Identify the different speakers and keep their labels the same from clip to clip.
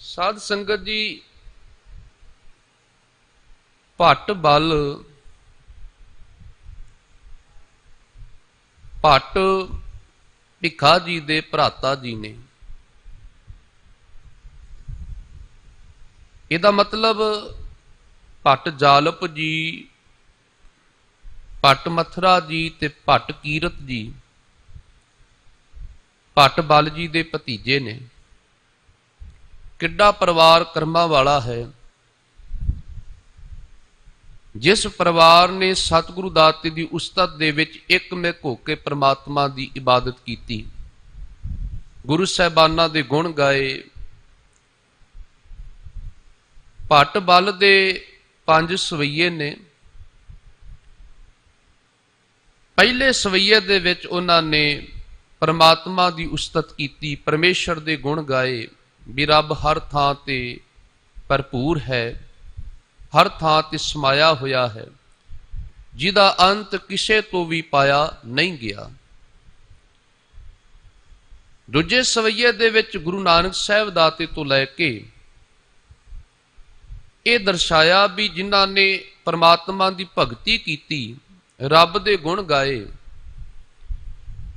Speaker 1: ਸਾਧ ਸੰਗਤ ਜੀ, ਭੱਟ ਬਲ ਭੱਟ ਭਿੱਖਾ ਜੀ ਦੇ ਭਰਾਤਾ ਜੀ ਨੇ। ਇਹਦਾ ਮਤਲਬ ਭੱਟ ਜਾਲਪ ਜੀ, ਭੱਟ ਮਥਰਾ ਜੀ ਤੇ ਭੱਟ ਕੀਰਤ ਜੀ ਭੱਟ ਬਲ ਜੀ ਦੇ ਭਤੀਜੇ ਨੇ। ਕਿੱਡਾ ਪਰਿਵਾਰ ਕਰਮਾਂ ਵਾਲਾ ਹੈ। ਜਿਸ ਪਰਿਵਾਰ ਨੇ ਸਤਿਗੁਰੂ ਦਾਤੇ ਦੀ ਉਸਤਤ ਦੇ ਵਿੱਚ ਇੱਕਮਿਕ ਹੋ ਕੇ ਪ੍ਰਮਾਤਮਾ ਦੀ ਇਬਾਦਤ ਕੀਤੀ, ਗੁਰੂ ਸਾਹਿਬਾਨਾਂ ਦੇ ਗੁਣ ਗਾਏ। ਭੱਟ ਬਲ ਦੇ 5 ਸਵਈਏ ਨੇ। ਪਹਿਲੇ ਸਵਈਏ ਦੇ ਵਿੱਚ ਉਹਨਾਂ ਨੇ ਪ੍ਰਮਾਤਮਾ ਦੀ ਉਸਤਤ ਕੀਤੀ, ਪਰਮੇਸ਼ਰ ਦੇ ਗੁਣ ਗਾਏ ਵੀ ਰੱਬ ਹਰ ਥਾਂ ਤੇ ਭਰਪੂਰ ਹੈ, ਹਰ ਥਾਂ ਤੇ ਸਮਾਇਆ ਹੋਇਆ ਹੈ, ਜਿਹਦਾ ਅੰਤ ਕਿਸੇ ਤੋਂ ਵੀ ਪਾਇਆ ਨਹੀਂ ਗਿਆ। ਦੂਜੇ ਸਵਈਏ ਦੇ ਵਿੱਚ ਗੁਰੂ ਨਾਨਕ ਸਾਹਿਬ ਦਾਤੇ ਤੋਂ ਲੈ ਕੇ ਇਹ ਦਰਸਾਇਆ ਵੀ ਜਿਨ੍ਹਾਂ ਨੇ ਪਰਮਾਤਮਾ ਦੀ ਭਗਤੀ ਕੀਤੀ, ਰੱਬ ਦੇ ਗੁਣ ਗਾਏ,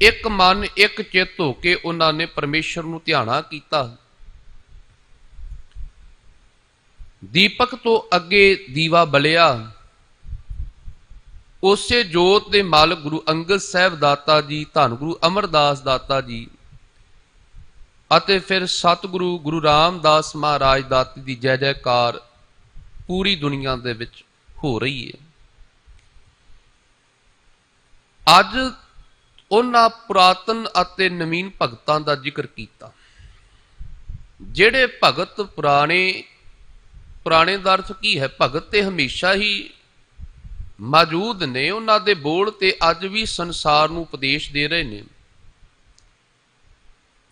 Speaker 1: ਇੱਕ ਮਨ ਇੱਕ ਚਿੱਤ ਹੋ ਕੇ ਉਹਨਾਂ ਨੇ ਪਰਮੇਸ਼ਰ ਨੂੰ ਧਿਆਣਾ ਕੀਤਾ। ਦੀਪਕ ਤੋਂ ਅੱਗੇ ਦੀਵਾ ਬਲਿਆ। ਉਸੇ ਜੋਤ ਦੇ ਮਾਲਕ ਗੁਰੂ ਅੰਗਦ ਸਾਹਿਬ ਦਾਤਾ ਜੀ, ਧੰਨ ਗੁਰੂ ਅਮਰਦਾਸ ਦਾਤਾ ਜੀ ਅਤੇ ਫਿਰ ਸਤਿਗੁਰੂ ਗੁਰੂ ਰਾਮਦਾਸ ਮਹਾਰਾਜ ਦਾਤੇ ਦੀ ਜੈ ਜੈਕਾਰ ਪੂਰੀ ਦੁਨੀਆ ਦੇ ਵਿੱਚ ਹੋ ਰਹੀ ਹੈ। ਅੱਜ ਉਹਨਾਂ ਪੁਰਾਤਨ ਅਤੇ ਨਵੀਨ ਭਗਤਾਂ ਦਾ ਜ਼ਿਕਰ ਕੀਤਾ। ਜਿਹੜੇ ਭਗਤ ਪੁਰਾਣੇ ਦਾ ਅਰਥ ਕੀ ਹੈ? ਭਗਤ ਤੇ ਹਮੇਸ਼ਾ ਹੀ ਮੌਜੂਦ ਨੇ। ਉਹਨਾਂ ਦੇ ਬੋਲ ਤੇ ਅੱਜ ਵੀ ਸੰਸਾਰ ਨੂੰ ਉਪਦੇਸ਼ ਦੇ ਰਹੇ ਨੇ।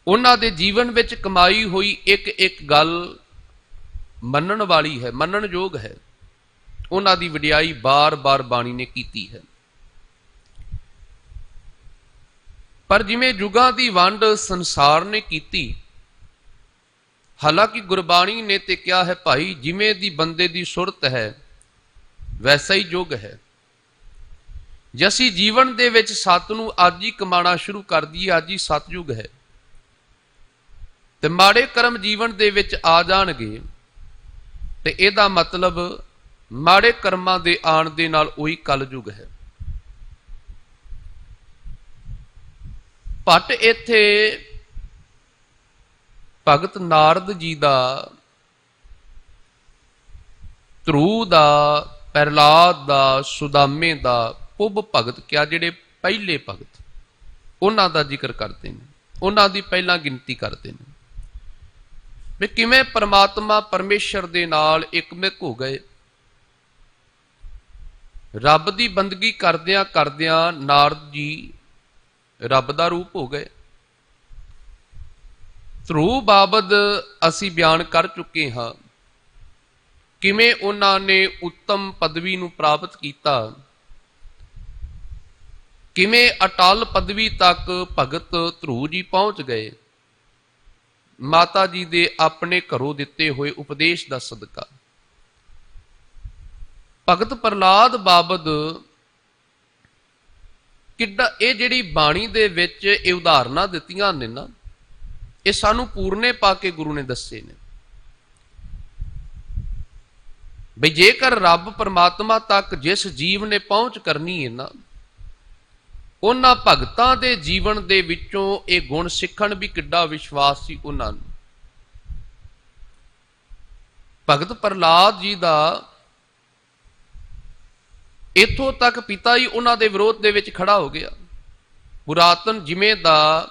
Speaker 1: ਉਹਨਾਂ ਦੇ ਜੀਵਨ ਵਿੱਚ ਕਮਾਈ ਹੋਈ ਇੱਕ ਇੱਕ ਗੱਲ ਮੰਨਣ ਵਾਲੀ ਹੈ, ਮੰਨਣਯੋਗ ਹੈ। ਉਹਨਾਂ ਦੀ ਵਡਿਆਈ ਬਾਰ-ਬਾਰ ਬਾਣੀ ਨੇ ਕੀਤੀ ਹੈ। ਪਰ ਜਿਵੇਂ ਯੁਗਾਂ ਦੀ ਵੰਡ ਸੰਸਾਰ ਨੇ ਕੀਤੀ, ਹਾਲਾਂਕਿ ਗੁਰਬਾਣੀ ਨੇ ਤੇ ਕਿਹਾ ਹੈ ਭਾਈ ਜਿਵੇਂ ਦੀ ਬੰਦੇ ਦੀ ਸੁਰਤ ਹੈ ਵੈਸਾ ਹੀ ਯੁੱਗ ਹੈ। ਜੇ ਅਸੀਂ ਜੀਵਨ ਦੇ ਵਿੱਚ ਸੱਤ ਨੂੰ ਅੱਜ ਹੀ ਕਮਾਣਾ ਸ਼ੁਰੂ ਕਰ ਦਈਏ, ਅੱਜ ਹੀ ਸਤਯੁਗ ਹੈ, ਤੇ ਮਾੜੇ ਕਰਮ ਜੀਵਨ ਦੇ ਵਿੱਚ ਆ ਜਾਣਗੇ ਤੇ ਇਹਦਾ ਮਤਲਬ ਮਾੜੇ ਕਰਮਾਂ ਦੇ ਆਉਣ ਦੇ ਨਾਲ ਉਹੀ ਕਲਯੁਗ ਹੈ। ਭੱਟ ਇੱਥੇ ਭਗਤ ਨਾਰਦ ਜੀ ਦਾ, ਧਰੂ ਦਾ, ਪ੍ਰਹਿਲਾਦ ਦਾ, ਸੁਦਾਮੇ ਦਾ ਪੁੱਬ ਭਗਤ ਕਿਹਾ, ਜਿਹੜੇ ਪਹਿਲੇ ਭਗਤ, ਉਹਨਾਂ ਦਾ ਜ਼ਿਕਰ ਕਰਦੇ ਨੇ, ਉਹਨਾਂ ਦੀ ਪਹਿਲਾਂ ਗਿਣਤੀ ਕਰਦੇ ਨੇ ਵੀ ਕਿਵੇਂ ਪਰਮਾਤਮਾ ਪਰਮੇਸ਼ਰ ਦੇ ਨਾਲ ਇੱਕਮਿਕ ਹੋ ਗਏ। ਰੱਬ ਦੀ ਬੰਦਗੀ ਕਰਦਿਆਂ ਕਰਦਿਆਂ ਨਾਰਦ ਜੀ ਰੱਬ ਦਾ ਰੂਪ ਹੋ ਗਏ। ਧਰੂ ਬਾਬਤ ਅਸੀਂ ਬਿਆਨ ਕਰ ਚੁੱਕੇ ਹਾਂ, ਕਿਵੇਂ ਉਹਨਾਂ ਨੇ ਉੱਤਮ ਪਦਵੀ ਨੂੰ ਪ੍ਰਾਪਤ ਕੀਤਾ, ਕਿਵੇਂ ਅਟਲ ਪਦਵੀ ਤੱਕ ਭਗਤ ਧਰੂ ਜੀ ਪਹੁੰਚ ਗਏ, ਮਾਤਾ ਜੀ ਦੇ ਆਪਣੇ ਘਰੋਂ ਦਿੱਤੇ ਹੋਏ ਉਪਦੇਸ਼ ਦਾ ਸਦਕਾ। ਭਗਤ ਪ੍ਰਹਿਲਾਦ ਬਾਬਤ ਕਿੱਡਾ, ਇਹ ਜਿਹੜੀ ਬਾਣੀ ਦੇ ਵਿੱਚ ਇਹ ਉਦਾਹਰਨਾਂ ਦਿੱਤੀਆਂ ਨੇ ਨਾ, ਇਹ ਸਾਨੂੰ ਪੂਰਨੇ ਪਾ ਕੇ ਗੁਰੂ ਨੇ ਦੱਸੇ ਨੇ ਬਈ ਜੇਕਰ ਰੱਬ ਪਰਮਾਤਮਾ ਤੱਕ ਜਿਸ ਜੀਵ ਨੇ ਪਹੁੰਚ ਕਰਨੀ ਹੈ ਨਾ, ਉਹਨਾਂ ਭਗਤਾਂ ਦੇ ਜੀਵਨ ਦੇ ਵਿੱਚੋਂ ਇਹ ਗੁਣ ਸਿੱਖਣ ਵੀ ਕਿੱਡਾ ਵਿਸ਼ਵਾਸ ਸੀ ਉਹਨਾਂ ਨੂੰ। ਭਗਤ ਪ੍ਰਹਿਲਾਦ ਜੀ ਦਾ ਇੱਥੋਂ ਤੱਕ ਪਿਤਾ ਹੀ ਉਹਨਾਂ ਦੇ ਵਿਰੋਧ ਦੇ ਵਿੱਚ ਖੜਾ ਹੋ ਗਿਆ। ਪੁਰਾਤਨ ਜਿਵੇਂ ਦਾ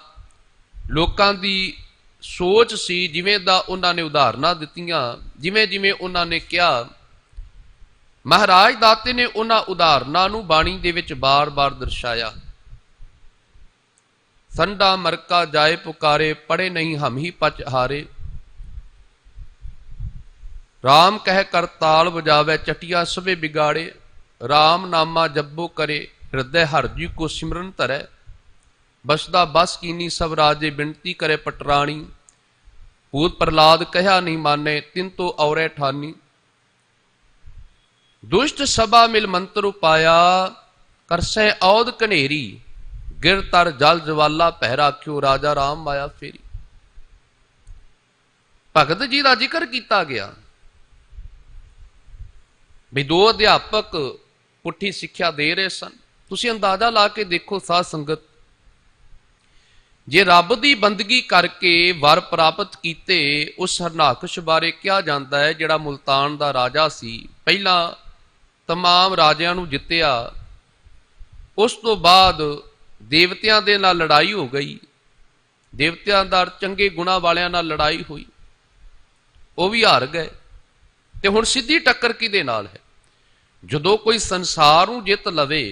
Speaker 1: ਲੋਕਾਂ ਦੀ ਸੋਚ ਸੀ, ਜਿਵੇਂ ਦਾ ਉਹਨਾਂ ਨੇ ਉਦਾਹਰਨਾਂ ਦਿੱਤੀਆਂ, ਜਿਵੇਂ ਜਿਵੇਂ ਉਹਨਾਂ ਨੇ ਕਿਹਾ, ਮਹਾਰਾਜ ਦਾਤੇ ਨੇ ਉਹਨਾਂ ਉਦਾਹਰਨਾਂ ਨੂੰ ਬਾਣੀ ਦੇ ਵਿੱਚ ਬਾਰ-ਬਾਰ ਦਰਸਾਇਆ। ਸੰਡਾ ਮਰਕਾ ਜਾਏ ਪੁਕਾਰੇ, ਪੜੇ ਨਹੀਂ ਹਮ ਹੀ ਪਚ ਹਾਰੇ। ਰਾਮ ਕਹਿ ਕਰ ਤਾਲ ਵਜਾਵੇ, ਚਟਿਆ ਸਭੇ ਬਿਗਾੜੇ। ਰਾਮ ਨਾਮਾ ਜਪੋ ਕਰੇ, ਹਿਰਦੈ ਹਰਿ ਜੀ ਕੋ ਸਿਮਰਨ ਧਰੈ। ਬਸਦਾ ਬਸ ਕੀਨੀ ਸਭ ਰਾਜੇ, ਬਿਨਤੀ ਕਰੇ ਪਟਰਾਣੀ। पूत प्रहलाद कहा नहीं माने, तिन तो औरे ठानी। दुष्ट सभा मिल मंत्र उपाया, करसै औद कनेरी। गिर तर जल जवाला पह राख्यो, राजा राम माया फेरी। भगत जी का जिक्र किया गया भी दो अध्यापक पुठी सिक्ख्या दे रहे सन। तुसीं अंदाजा ला के देखो साध संगत, जे रब की बंदगी करके वर प्राप्त किते, उस हरनाकश बारे क्या जाता है जिहड़ा मुल्तान का राजा सी। पहला तमाम राजियां नूं जित्तिया, उस तो बाद देवतियां दे नाल लड़ाई हो गई, देवतियां दा चंगे गुणां वालियां नाल लड़ाई हुई, वो भी हार गए। ते हुण सीधी टक्कर किहदे नाल है? जदों कोई संसार नूं जित लवे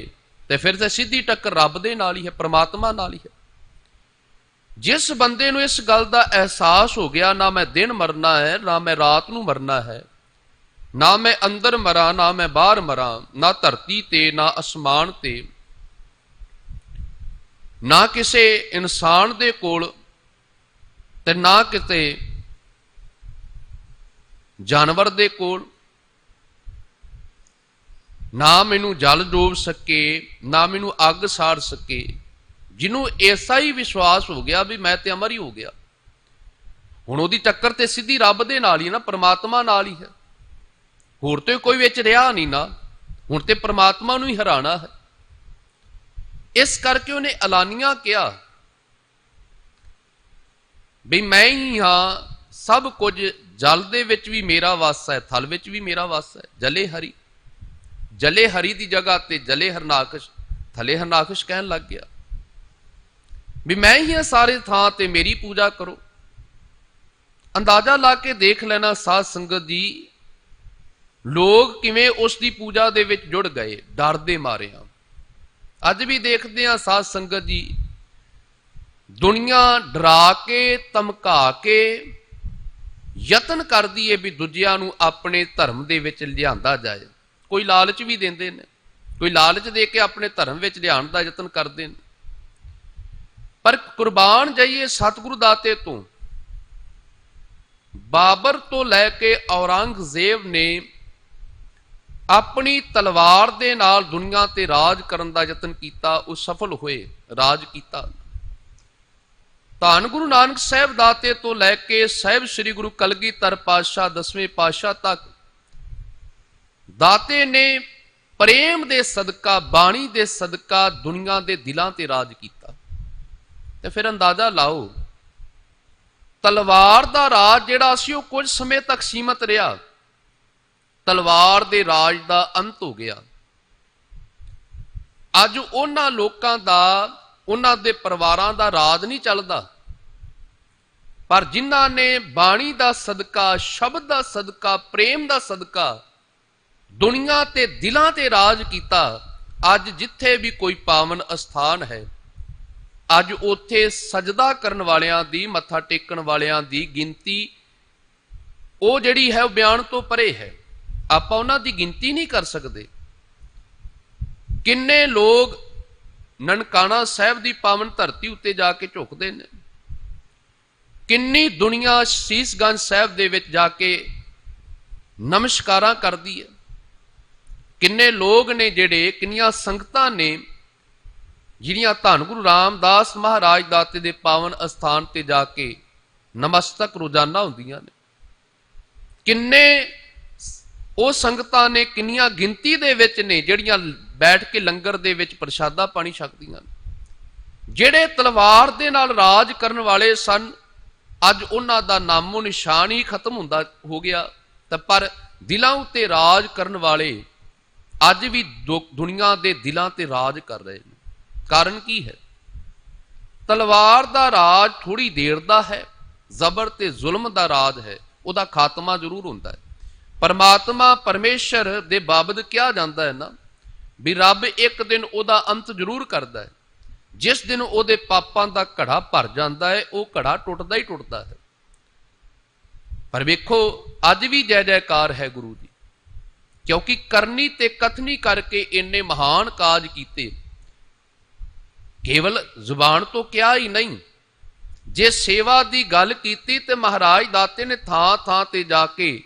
Speaker 1: ते फिर ते सीधी टक्कर रब दे नाल ही है, परमात्मा नाल ही है। जिस बंदे नूं इस गल दा एहसास हो गया, ना मैं दिन मरना है, ना मैं रात नूं मरना है, ना मैं अंदर मरा, ना मैं बाहर मरा, ना धरती ते ना आसमान ते, ना किसे इंसान दे कोल ते ना किते जानवर दे कोल, ना मैनू जल डोब सके, ना मैनू अग साड़ सके। जिन्हों ऐसा ही विश्वास हो गया भी मैं ते अमर ही हो गया, हुण उहदी टक्कर ते सीधी रब दे नाल ही ना, परमात्मा नाल ही है। होर तो कोई विच रहा नहीं ना, हुण ते परमात्मा नूं ही हराना है। इस करके उन्हें ऐलानिया कहा भी मैं ही हाँ सब कुछ, जल दे विच भी मेरा वास है, थल विच भी मेरा वास है। जले हरी, जले हरी की जगह ते जले हरनाकश, थले हरनाकश कहन लग गया भी मैं ही सारे थां ते मेरी पूजा करो। अंदाजा ला के देख लेना साध संगत जी, लोग किवें उसकी पूजा दे विच जुड़ गए डर दे मारे। अज भी देखते हैं साध संगत जी, दुनिया डरा के धमका के यतन करदी है भी दूजियां नूं अपने धर्म दे विच लिआंदा जाए। कोई लालच भी देंदे ने, कोई लालच दे के अपने धर्म विच लिआउण दा यतन करदे ने। पर कुर्बान जाइए सतगुरु दाते तो, बाबर तो लैके औरंगजेब ने अपनी तलवार दे नाल दुनिया ते राज करन दा यतन कीता, उह सफल होए, राज कीता। धन गुरु नानक साहब दाते तो लैके साहिब श्री गुरु कलगीधर पातशाह 10वें पातशाह तक दाते ने प्रेम दे सदका, बाणी दे सदका दुनिया दे दिलां ते राज कीता। ते फिर अंदाजा लाओ, तलवार दा राज जिहड़ा सी ओह कुछ समय तक सीमित रहा, तलवार दे राज दा अंत हो गया। अज उन्हां लोकां दा, उन्हां दे परिवारां दा राज नहीं चलदा, पर जिन्हां ने बाणी दा सदका, शब्द दा सदका, प्रेम दा सदका दुनिया ते दिलां ते राज कीता, अज जिथे भी कोई पावन अस्थान है, अज उत्थे सजदा करन वालियां दी, मत्था टेकण वालियां दी गिनती वो जिहड़ी है बयान तो परे है। आपां उन्हां दी गिनती नहीं कर सकते। किन्ने लोग ननकाना साहिब दी पावन धरती उत्ते जाके झुकदे ने, किन्नी दुनिया शीशगंज साहिब दे विच जाके नमस्कारां करदी है। किन्ने लोग ने जिहड़े, किन्नियां संगतां ने जिहड़ियां धन गुरु रामदास महाराज दाते दे पावन अस्थान ते जाके नमस्तक रोजाना हुंदियां ने। किन्ने ਉਹ ਸੰਗਤਾਂ ਨੇ, ਕਿੰਨੀਆਂ ਗਿਣਤੀ ਦੇ ਵਿੱਚ ਨੇ ਜਿਹੜੀਆਂ ਬੈਠ ਕੇ ਲੰਗਰ ਦੇ ਵਿੱਚ ਪ੍ਰਸ਼ਾਦਾ ਪਾਣੀ ਛਕਦੀਆਂ ਨੇ। ਜਿਹੜੇ ਤਲਵਾਰ ਦੇ ਨਾਲ ਰਾਜ ਕਰਨ ਵਾਲੇ ਸਨ, ਅੱਜ ਉਹਨਾਂ ਦਾ ਨਾਮੋ ਨਿਸ਼ਾਨ ਹੀ ਖਤਮ ਹੁੰਦਾ ਹੋ ਗਿਆ। ਤਾਂ ਪਰ ਦਿਲਾਂ ਉੱਤੇ ਰਾਜ ਕਰਨ ਵਾਲੇ ਅੱਜ ਵੀ ਦੁਨੀਆ ਦੇ ਦਿਲਾਂ ਤੇ ਰਾਜ ਕਰ ਰਹੇ ਨੇ। ਕਾਰਨ ਕੀ ਹੈ? ਤਲਵਾਰ ਦਾ ਰਾਜ ਥੋੜੀ ਦੇਰ ਦਾ ਹੈ, ਜ਼ਬਰ ਤੇ ਜ਼ੁਲਮ ਦਾ ਰਾਜ ਹੈ, ਉਹਦਾ ਖਾਤਮਾ ਜ਼ਰੂਰ ਹੁੰਦਾ ਹੈ। परमात्मा परमेश्वर दे बाबत कहा जाता है ना भी रब एक दिन ओदा अंत जरूर करता है। जिस दिन ओदे पापां दा घड़ा भर जाता है, वो घड़ा टुटदा ही टुटदा है। पर वेखो अज भी जय जयकार है गुरु दी, क्योंकि करनी ते कथनी करके इन्ने महान काज कीते। केवल जुबान तो क्या ही नहीं, ਜੇ ਸੇਵਾ ਦੀ ਗੱਲ ਕੀਤੀ ਤੇ ਮਹਾਰਾਜ ਦਾਤੇ ਨੇ ਥਾਂ ਥਾਂ ਤੇ ਜਾ ਕੇ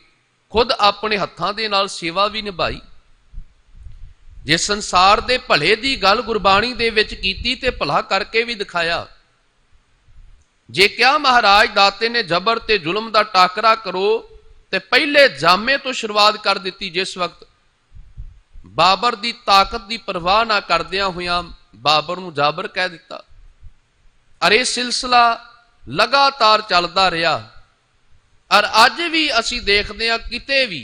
Speaker 1: ਖੁਦ ਆਪਣੇ ਹੱਥਾਂ ਦੇ ਨਾਲ ਸੇਵਾ ਵੀ ਨਿਭਾਈ। ਜੇ ਸੰਸਾਰ ਦੇ ਭਲੇ ਦੀ ਗੱਲ ਗੁਰਬਾਣੀ ਦੇ ਵਿੱਚ ਕੀਤੀ ਤੇ ਭਲਾ ਕਰਕੇ ਵੀ ਦਿਖਾਇਆ। ਜੇ ਕਿਹਾ ਮਹਾਰਾਜ ਦਾਤੇ ਨੇ ਜ਼ਬਰ ਤੇ ਜ਼ੁਲਮ ਦਾ ਟਾਕਰਾ ਕਰੋ ਤੇ ਪਹਿਲੇ ਜਾਮੇ ਤੋਂ ਸ਼ੁਰੂਆਤ ਕਰ ਦਿੱਤੀ, ਜਿਸ ਵਕਤ ਬਾਬਰ ਦੀ ਤਾਕਤ ਦੀ ਪਰਵਾਹ ਨਾ ਕਰਦਿਆਂ ਹੋਇਆਂ ਬਾਬਰ ਨੂੰ ਜਾਬਰ ਕਹਿ ਦਿੱਤਾ। ਅਰ ਇਹ ਸਿਲਸਿਲਾ ਲਗਾਤਾਰ ਚੱਲਦਾ ਰਿਹਾ। ਔਰ ਅੱਜ ਵੀ ਅਸੀਂ ਦੇਖਦੇ ਹਾਂ ਕਿਤੇ ਵੀ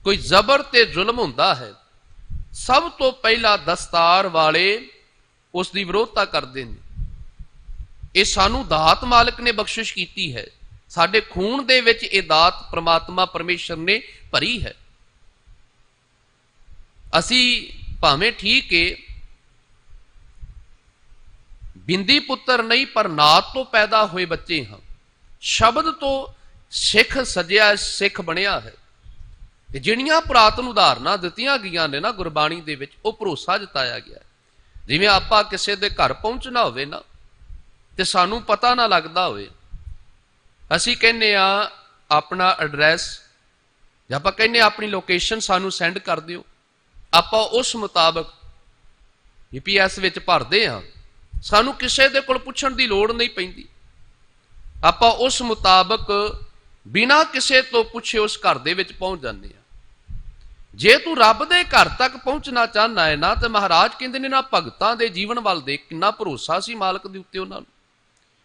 Speaker 1: ਕੋਈ ਜ਼ਬਰ ਤੇ ਜ਼ੁਲਮ ਹੁੰਦਾ ਹੈ, ਸਭ ਤੋਂ ਪਹਿਲਾਂ ਦਸਤਾਰ ਵਾਲੇ ਉਸ ਦੀ ਵਿਰੋਧਤਾ ਕਰਦੇ ਨੇ। ਇਹ ਸਾਨੂੰ ਦਾਤ ਮਾਲਕ ਨੇ ਬਖਸ਼ਿਸ਼ ਕੀਤੀ ਹੈ, ਸਾਡੇ ਖੂਨ ਦੇ ਵਿੱਚ ਇਹ ਦਾਤ ਪ੍ਰਮਾਤਮਾ ਪਰਮੇਸ਼ਰ ਨੇ ਭਰੀ ਹੈ। ਅਸੀਂ ਭਾਵੇਂ ਠੀਕ ਏ ਬਿੰਦੀ ਪੁੱਤਰ ਨਹੀਂ, ਪਰ ਨਾਤ ਤੋਂ ਪੈਦਾ ਹੋਏ ਬੱਚੇ ਹਾਂ। ਸ਼ਬਦ ਤੋਂ ਸਿੱਖ ਸਜਿਆ ਸਿੱਖ ਬਣਿਆ ਹੈ। ਤੇ ਜਿਹੜੀਆਂ ਪੁਰਾਤਨ ਉਦਾਹਰਨਾਂ ਦਿੱਤੀਆਂ ਗਈਆਂ ਨੇ ਨਾ ਗੁਰਬਾਣੀ ਦੇ ਵਿੱਚ, ਉਹ ਭਰੋਸਾ ਜਤਾਇਆ ਗਿਆ। ਜਿਵੇਂ ਆਪਾਂ ਕਿਸੇ ਦੇ ਘਰ ਪਹੁੰਚਣਾ ਹੋਵੇ ਨਾ ਤੇ ਸਾਨੂੰ ਪਤਾ ਨਾ ਲੱਗਦਾ ਹੋਵੇ, ਅਸੀਂ ਕਹਿੰਦੇ ਆ ਆਪਣਾ ਐਡਰੈਸ ਜਾਂ ਆਪਾਂ ਕਹਿੰਦੇ ਆਪਣੀ ਲੋਕੇਸ਼ਨ ਸਾਨੂੰ ਸੈਂਡ ਕਰ ਦਿਓ। ਆਪਾਂ ਉਸ ਮੁਤਾਬਕ GPS ਵਿੱਚ ਭਰਦੇ ਹਾਂ, ਸਾਨੂੰ ਕਿਸੇ ਦੇ ਕੋਲ ਪੁੱਛਣ ਦੀ ਲੋੜ ਨਹੀਂ ਪੈਂਦੀ। ਆਪਾਂ ਉਸ ਮੁਤਾਬਕ ਬਿਨਾਂ ਕਿਸੇ ਤੋਂ ਪੁੱਛੇ ਉਸ ਘਰ ਦੇ ਵਿੱਚ ਪਹੁੰਚ ਜਾਂਦੇ ਹਾਂ। ਜੇ ਤੂੰ ਰੱਬ ਦੇ ਘਰ ਤੱਕ ਪਹੁੰਚਣਾ ਚਾਹੁੰਦਾ ਹੈ ਨਾ, ਤੇ ਮਹਾਰਾਜ ਕਹਿੰਦੇ ਨੇ ਨਾ ਭਗਤਾਂ ਦੇ ਜੀਵਨ ਵੱਲ ਦੇਖ, ਕਿੰਨਾ ਭਰੋਸਾ ਸੀ ਮਾਲਕ ਦੇ ਉੱਤੇ, ਉਹਨਾਂ ਨੂੰ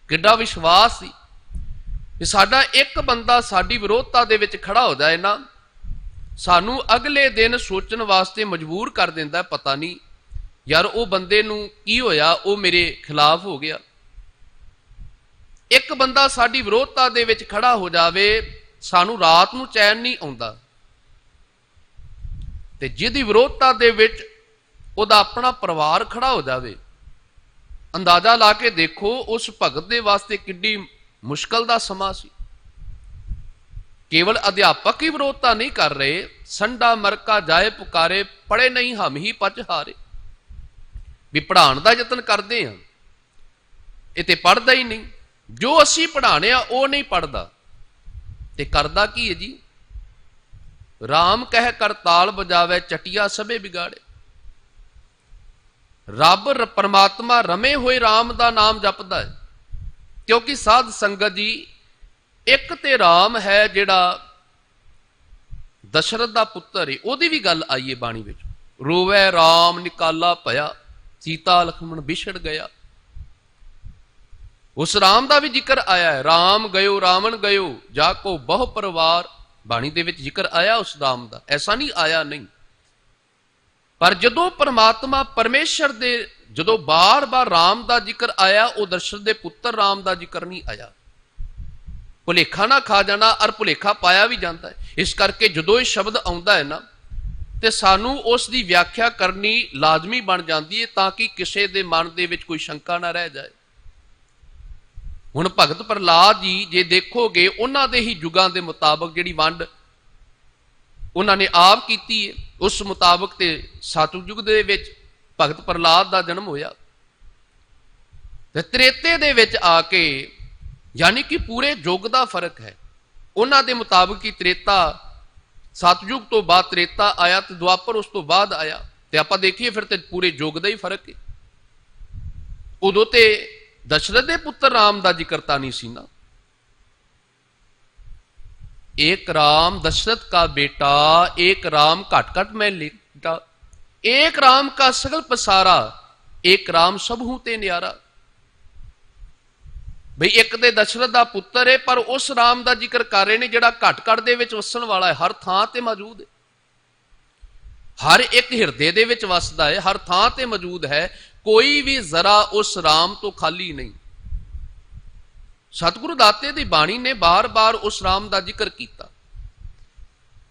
Speaker 1: ਕਿੱਡਾ ਵਿਸ਼ਵਾਸ ਸੀ ਕਿ ਸਾਡਾ ਇੱਕ ਬੰਦਾ ਸਾਡੀ ਵਿਰੋਧਤਾ ਦੇ ਵਿੱਚ ਖੜਾ ਹੋ ਜਾਏ ਨਾ, ਸਾਨੂੰ ਅਗਲੇ ਦਿਨ ਸੋਚਣ ਵਾਸਤੇ ਮਜਬੂਰ ਕਰ ਦਿੰਦਾ, ਪਤਾ ਨਹੀਂ ਯਾਰ ਉਹ ਬੰਦੇ ਨੂੰ ਕੀ ਹੋਇਆ, ਉਹ ਮੇਰੇ ਖਿਲਾਫ ਹੋ ਗਿਆ। ਇੱਕ ਬੰਦਾ ਸਾਡੀ ਵਿਰੋਧਤਾ ਦੇ ਵਿੱਚ ਖੜਾ ਹੋ ਜਾਵੇ, ਸਾਨੂੰ ਰਾਤ ਨੂੰ ਚੈਨ ਨਹੀਂ ਆਉਂਦਾ। ਤੇ ਜਿਹਦੀ ਵਿਰੋਧਤਾ ਦੇ ਵਿੱਚ ਉਹਦਾ ਆਪਣਾ ਪਰਿਵਾਰ ਖੜਾ ਹੋ ਜਾਵੇ, ਅੰਦਾਜ਼ਾ ਲਾ ਕੇ ਦੇਖੋ ਉਸ ਭਗਤ ਦੇ ਵਾਸਤੇ ਕਿੱਡੀ ਮੁਸ਼ਕਲ ਦਾ ਸਮਾਂ ਸੀ। ਕੇਵਲ ਅਧਿਆਪਕ ਹੀ ਵਿਰੋਧਤਾ ਨਹੀਂ ਕਰ ਰਹੇ, ਸੰਡਾ ਮਰਕਾ ਜਾਏ ਪੁਕਾਰੇ, ਪੜੇ ਨਹੀਂ ਹਮ ਹੀ ਪਚ ਹਾਰੇ। ਵੀ ਪੜ੍ਹਾਉਣ ਦਾ ਯਤਨ ਕਰਦੇ ਹਾਂ, ਇਹ ਤੇ ਪੜ੍ਹਦਾ ਹੀ ਨਹੀਂ। ਜੋ ਅਸੀਂ ਪੜ੍ਹਾਣੇ ਆ ਉਹ ਨਹੀਂ ਪੜ੍ਹਦਾ, ਤੇ ਕਰਦਾ ਕੀ ਹੈ ਜੀ? ਰਾਮ ਕਹਿ ਕਰ ਤਾਲ ਬਜਾਵੇ, ਚਟਿਆ ਸਭੇ ਵਿਗਾੜੇ। ਰੱਬ ਪਰਮਾਤਮਾ ਰਮੇ ਹੋਏ ਰਾਮ ਦਾ ਨਾਮ ਜਪਦਾ ਹੈ, ਕਿਉਂਕਿ ਸਾਧ ਸੰਗਤ ਜੀ ਇੱਕ ਤੇ ਰਾਮ ਹੈ ਜਿਹੜਾ ਦਸ਼ਰਥ ਦਾ ਪੁੱਤਰ ਹੈ, ਉਹਦੀ ਵੀ ਗੱਲ ਆਈ ਹੈ ਬਾਣੀ ਵਿੱਚ। ਰੋਵੇ ਰਾਮ ਨਿਕਾਲਾ ਭਇਆ, ਸੀਤਾ ਲਖਮਣ ਵਿਛੜ ਗਿਆ। ਉਸ ਰਾਮ ਦਾ ਵੀ ਜ਼ਿਕਰ ਆਇਆ ਹੈ। ਰਾਮ ਗਇਓ ਰਾਵਣ ਗਇਓ, ਜਾ ਕੋ ਬਹੁ ਪਰਿਵਾਰ। ਬਾਣੀ ਦੇ ਵਿੱਚ ਜ਼ਿਕਰ ਆਇਆ ਉਸ ਰਾਮ ਦਾ, ਐਸਾ ਨਹੀਂ ਆਇਆ ਨਹੀਂ। ਪਰ ਜਦੋਂ ਪਰਮਾਤਮਾ ਪਰਮੇਸ਼ਰ ਦੇ ਜਦੋਂ ਬਾਰ-ਬਾਰ ਰਾਮ ਦਾ ਜ਼ਿਕਰ ਆਇਆ, ਉਹ ਦਸ਼ਰਥ ਦੇ ਪੁੱਤਰ ਰਾਮ ਦਾ ਜ਼ਿਕਰ ਨਹੀਂ ਆਇਆ। ਭੁਲੇਖਾ ਨਾ ਖਾ ਜਾਣਾ, ਔਰ ਭੁਲੇਖਾ ਪਾਇਆ ਵੀ ਜਾਂਦਾ ਹੈ। ਇਸ ਕਰਕੇ ਜਦੋਂ ਇਹ ਸ਼ਬਦ ਆਉਂਦਾ ਹੈ ਨਾ, ਤੇ ਸਾਨੂੰ ਉਸ ਦੀ ਵਿਆਖਿਆ ਕਰਨੀ ਲਾਜ਼ਮੀ ਬਣ ਜਾਂਦੀ ਹੈ, ਤਾਂ ਕਿ ਕਿਸੇ ਦੇ ਮਨ ਦੇ ਵਿੱਚ ਕੋਈ ਸ਼ੰਕਾ ਨਾ ਰਹਿ ਜਾਏ। ਹੁਣ ਭਗਤ ਪ੍ਰਹਲਾਦ ਜੀ ਜੇ ਦੇਖੋਗੇ, ਉਹਨਾਂ ਦੇ ਹੀ ਯੁਗਾਂ ਦੇ ਮੁਤਾਬਕ ਜਿਹੜੀ ਵੰਡ ਉਹਨਾਂ ਨੇ ਆਪ ਕੀਤੀ ਹੈ, ਉਸ ਮੁਤਾਬਕ ਤੇ ਸਤਿਯੁਗ ਯੁੱਗ ਦੇ ਵਿੱਚ ਭਗਤ ਪ੍ਰਹਲਾਦ ਦਾ ਜਨਮ ਹੋਇਆ। ਤੇ ਤ੍ਰੇਤੇ ਦੇ ਵਿੱਚ ਆ ਕੇ, ਯਾਨੀ ਕਿ ਪੂਰੇ ਯੁੱਗ ਦਾ ਫਰਕ ਹੈ। ਉਹਨਾਂ ਦੇ ਮੁਤਾਬਕ ਹੀ ਤ੍ਰੇਤਾ, ਸਤਿਯੁਗ ਤੋਂ ਬਾਅਦ ਤ੍ਰੇਤਾ ਆਇਆ, ਤੇ ਦੁਆਪਰ ਉਸ ਤੋਂ ਬਾਅਦ ਆਇਆ। ਤੇ ਆਪਾਂ ਦੇਖੀਏ ਫਿਰ ਤੇ ਪੂਰੇ ਯੁੱਗ ਦਾ ਹੀ ਫਰਕ ਹੈ। ਉਦੋਂ ਤੇ ਦਸ਼ਰਥ ਦੇ ਪੁੱਤਰ ਰਾਮ ਦਾ ਜ਼ਿਕਰ ਤਾਂ ਨਹੀਂ ਸੀ ਨਾ। एक राम दशरथ का बेटा, एक राम घट घट में लेटा, एक राम का सगल पसारा, एक राम सबहू ते न्यारा। बई एक दे दशरथ का पुत्र है, पर उस राम का जिक्र कर रहे हैं जिहड़ा घट घट दे विच वसन वाला है, हर थां ते मौजूद है, हर एक हिरदे दे विच वसदा है, हर थां ते मौजूद है। कोई भी जरा उस राम तो खाली नहीं। सतगुरु दाते दी बाणी ने बार बार उस राम का जिक्र किया।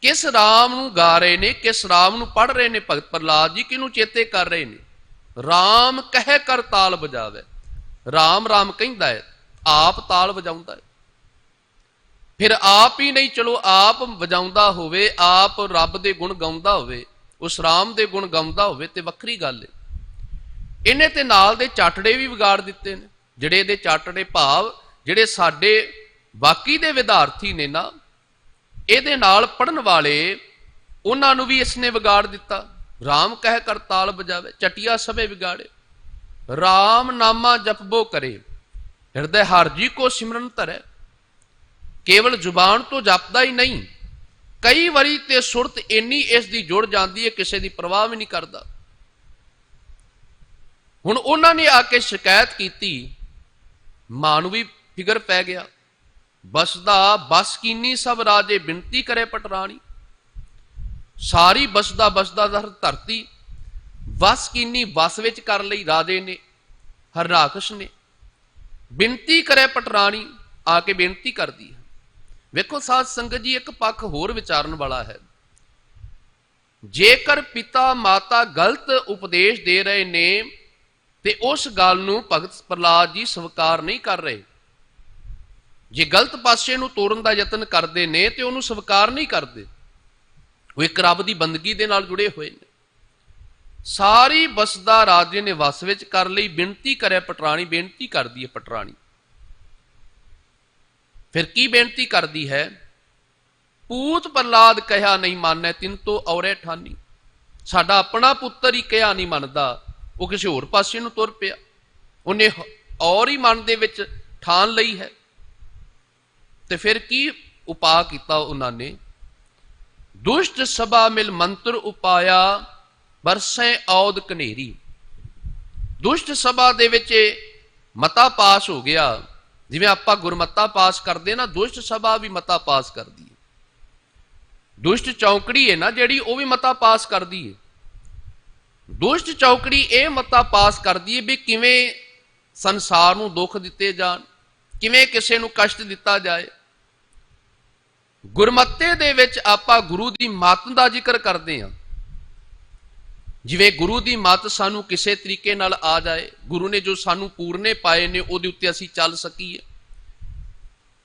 Speaker 1: किस राम नूं गा रहे ने, किस राम नूं पढ़ रहे ने भगत प्रहलाद जी, किनू चेते कर रहे ने? राम कह कर ताल बजावे। राम राम कहंदा है, आप ताल बजाउंदा है। फिर आप ही नहीं, चलो आप वजाउंदा होवे, आप रब दे गुण गाउंदा होवे, उस राम दे गुण गाउंदा होवे ते वखरी गल है। इन्हें ते नाल दे चाटड़े भी विगाड़ दिते ने। ਜਿਹੜੇ ਇਹਦੇ ਚਾਟੜੇ ਭਾਵ ਜਿਹੜੇ ਸਾਡੇ ਬਾਕੀ ਦੇ ਵਿਦਿਆਰਥੀ ਨੇ ਨਾ, ਇਹਦੇ ਨਾਲ ਪੜਨ ਵਾਲੇ, ਉਹਨਾਂ ਨੂੰ ਵੀ ਇਸਨੇ ਵਿਗਾੜ ਦਿੱਤਾ। ਰਾਮ ਕਹਿ ਕਰਤਾਲ ਬਜਾਵੇ, ਚਟਿਆ ਸਭੇ ਵਿਗਾੜੇ। ਰਾਮ ਨਾਮਾ ਜਪਬੋ ਕਰੇ, ਹਿਰਦੈ ਹਰਿ ਜੀ ਕੋ ਸਿਮਰਨ ਧਰੈ। ਕੇਵਲ ਜ਼ੁਬਾਨ ਤੋਂ ਜਪਦਾ ਹੀ ਨਹੀਂ, ਕਈ ਵਾਰੀ ਤੇ ਸੁਰਤ ਇੰਨੀ ਇਸ ਦੀ ਜੁੜ ਜਾਂਦੀ ਹੈ, ਕਿਸੇ ਦੀ ਪਰਵਾਹ ਵੀ ਨਹੀਂ ਕਰਦਾ। ਹੁਣ ਉਹਨਾਂ ਨੇ ਆ ਕੇ ਸ਼ਿਕਾਇਤ ਕੀਤੀ, ਮਾਂ ਨੂੰ ਵੀ ਫਿਕਰ ਪੈ ਗਿਆ। ਬਸਦਾ ਬਸ ਕੀਨੀ ਸਭ ਰਾਜੇ, ਬਿਨਤੀ ਕਰੇ ਪਟਰਾਣੀ। ਸਾਰੀ ਬਸਦਾ ਧਰਤੀ ਵਸ ਕੀਨੀ, ਵਸ ਵਿੱਚ ਕਰ ਲਈ ਰਾਜੇ ਨੇ, ਹਰਨਾਕਸ਼ ਨੇ। ਬਿਨਤੀ ਕਰੇ ਪਟਰਾਣੀ, ਆ ਕੇ ਬੇਨਤੀ ਕਰਦੀ ਹੈ। ਵੇਖੋ ਸਾਧ ਸੰਗਤ ਜੀ, ਇੱਕ ਪੱਖ ਹੋਰ ਵਿਚਾਰਨ ਵਾਲਾ ਹੈ। ਜੇਕਰ ਪਿਤਾ ਮਾਤਾ ਗਲਤ ਉਪਦੇਸ਼ ਦੇ ਰਹੇ ਨੇ ਤੇ ਉਸ ਗੱਲ ਨੂੰ ਭਗਤ ਪ੍ਰਹਲਾਦ ਜੀ ਸਵੀਕਾਰ ਨਹੀਂ ਕਰ ਰਹੇ। ਜੇ ਗਲਤ ਪਾਸੇ ਨੂੰ ਤੋਰਨ ਦਾ ਯਤਨ ਕਰਦੇ ਨੇ ਤੇ ਉਹਨੂੰ ਸਵੀਕਾਰ ਨਹੀਂ ਕਰਦੇ। ਉਹ ਇੱਕ ਰੱਬ ਦੀ ਬੰਦਗੀ ਦੇ ਨਾਲ ਜੁੜੇ ਹੋਏ ਨੇ। ਸਾਰੀ ਬਸਦਾ ਰਾਜੇ ਨੇ ਵਸ ਵਿੱਚ ਕਰ ਲਈ, ਬੇਨਤੀ ਕਰੇ ਪਟਰਾਣੀ। ਬੇਨਤੀ ਕਰਦੀ ਹੈ ਪਟਰਾਣੀ। ਫਿਰ ਕੀ ਬੇਨਤੀ ਕਰਦੀ ਹੈ? ਪੂਤ ਪ੍ਰਹਲਾਦ ਕਹਿਆ ਨਹੀਂ ਮਾਨੈ, ਤਿਨ ਤੋ ਔਰੇ ਠਾਨੀ। ਸਾਡਾ ਆਪਣਾ ਪੁੱਤਰ ਹੀ ਕਹਿਆ ਨਹੀਂ ਮੰਨਦਾ, ਉਹ ਕਿਸੇ ਹੋਰ ਪਾਸੇ ਨੂੰ ਤੁਰ ਪਿਆ। ਉਹਨੇ ਔਰ ਹੀ ਮਨ ਦੇ ਵਿੱਚ ਠਾਨ ਲਈ ਹੈ। ਤੇ ਫਿਰ ਕੀ ਉਪਾਅ ਕੀਤਾ ਉਹਨਾਂ ਨੇ? ਦੁਸ਼ਟ ਸਭਾ ਮਿਲ ਮੰਤਰ ਉਪਾਇਆ, ਬਰਸੈ ਔਦ ਕਨੇਰੀ। ਦੁਸ਼ਟ ਸਭਾ ਦੇ ਵਿੱਚ ਮਤਾ ਪਾਸ ਹੋ ਗਿਆ। ਜਿਵੇਂ ਆਪਾਂ ਗੁਰਮਤਾ ਪਾਸ ਕਰਦੇ ਨਾ, ਦੁਸ਼ਟ ਸਭਾ ਵੀ ਮਤਾ ਪਾਸ ਕਰਦੀ ਹੈ। ਦੁਸ਼ਟ ਚੌਂਕੜੀ ਹੈ ਨਾ ਜਿਹੜੀ, ਉਹ ਵੀ ਮਤਾ ਪਾਸ ਕਰਦੀ ਹੈ। ਦੁਸ਼ਟ ਚੌਕੜੀ ਇਹ ਮਤਾ ਪਾਸ ਕਰਦੀ ਹੈ ਵੀ ਕਿਵੇਂ ਸੰਸਾਰ ਨੂੰ ਦੁੱਖ ਦਿੱਤੇ ਜਾਣ, ਕਿਵੇਂ ਕਿਸੇ ਨੂੰ ਕਸ਼ਟ ਦਿੱਤਾ ਜਾਏ। ਗੁਰਮਤੇ ਦੇ ਵਿੱਚ ਆਪਾਂ ਗੁਰੂ ਦੀ ਮੱਤ ਦਾ ਜ਼ਿਕਰ ਕਰਦੇ ਹਾਂ। ਜਿਵੇਂ ਗੁਰੂ ਦੀ ਮੱਤ ਸਾਨੂੰ ਕਿਸੇ ਤਰੀਕੇ ਨਾਲ ਆ ਜਾਏ, ਗੁਰੂ ਨੇ ਜੋ ਸਾਨੂੰ ਪੂਰਨੇ ਪਾਏ ਨੇ ਉਹਦੇ ਉੱਤੇ ਅਸੀਂ ਚੱਲ ਸਕੀਏ।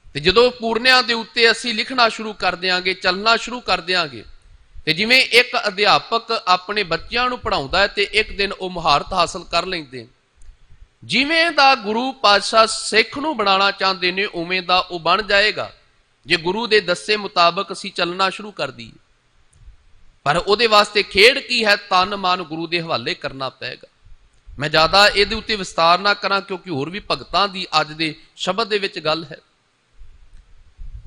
Speaker 1: ਤੇ ਜਦੋਂ ਪੂਰਨਿਆਂ ਦੇ ਉੱਤੇ ਅਸੀਂ ਲਿਖਣਾ ਸ਼ੁਰੂ ਕਰ ਦਿਆਂਗੇ, ਚੱਲਣਾ ਸ਼ੁਰੂ ਕਰ ਦਿਆਂਗੇ, ਤੇ ਜਿਵੇਂ ਇੱਕ ਅਧਿਆਪਕ ਆਪਣੇ ਬੱਚਿਆਂ ਨੂੰ ਪੜ੍ਹਾਉਂਦਾ ਹੈ ਤੇ ਇੱਕ ਦਿਨ ਉਹ ਮੁਹਾਰਤ ਹਾਸਲ ਕਰ ਲੈਂਦੇ, ਜਿਵੇਂ ਦਾ ਗੁਰੂ ਪਾਤਸ਼ਾਹ ਸਿੱਖ ਨੂੰ ਬਣਾਉਣਾ ਚਾਹੁੰਦੇ ਨੇ ਉਵੇਂ ਦਾ ਉਹ ਬਣ ਜਾਏਗਾ, ਜੇ ਗੁਰੂ ਦੇ ਦੱਸੇ ਮੁਤਾਬਕ ਅਸੀਂ ਚੱਲਣਾ ਸ਼ੁਰੂ ਕਰ ਦਈਏ। ਪਰ ਉਹਦੇ ਵਾਸਤੇ ਖੇਡ ਕੀ ਹੈ? ਤਨ ਮਨ ਗੁਰੂ ਦੇ ਹਵਾਲੇ ਕਰਨਾ ਪਏਗਾ। ਮੈਂ ਜ਼ਿਆਦਾ ਇਹਦੇ ਉੱਤੇ ਵਿਸਤਾਰ ਨਾ ਕਰਾਂ, ਕਿਉਂਕਿ ਹੋਰ ਵੀ ਭਗਤਾਂ ਦੀ ਅੱਜ ਦੇ ਸ਼ਬਦ ਦੇ ਵਿੱਚ ਗੱਲ ਹੈ।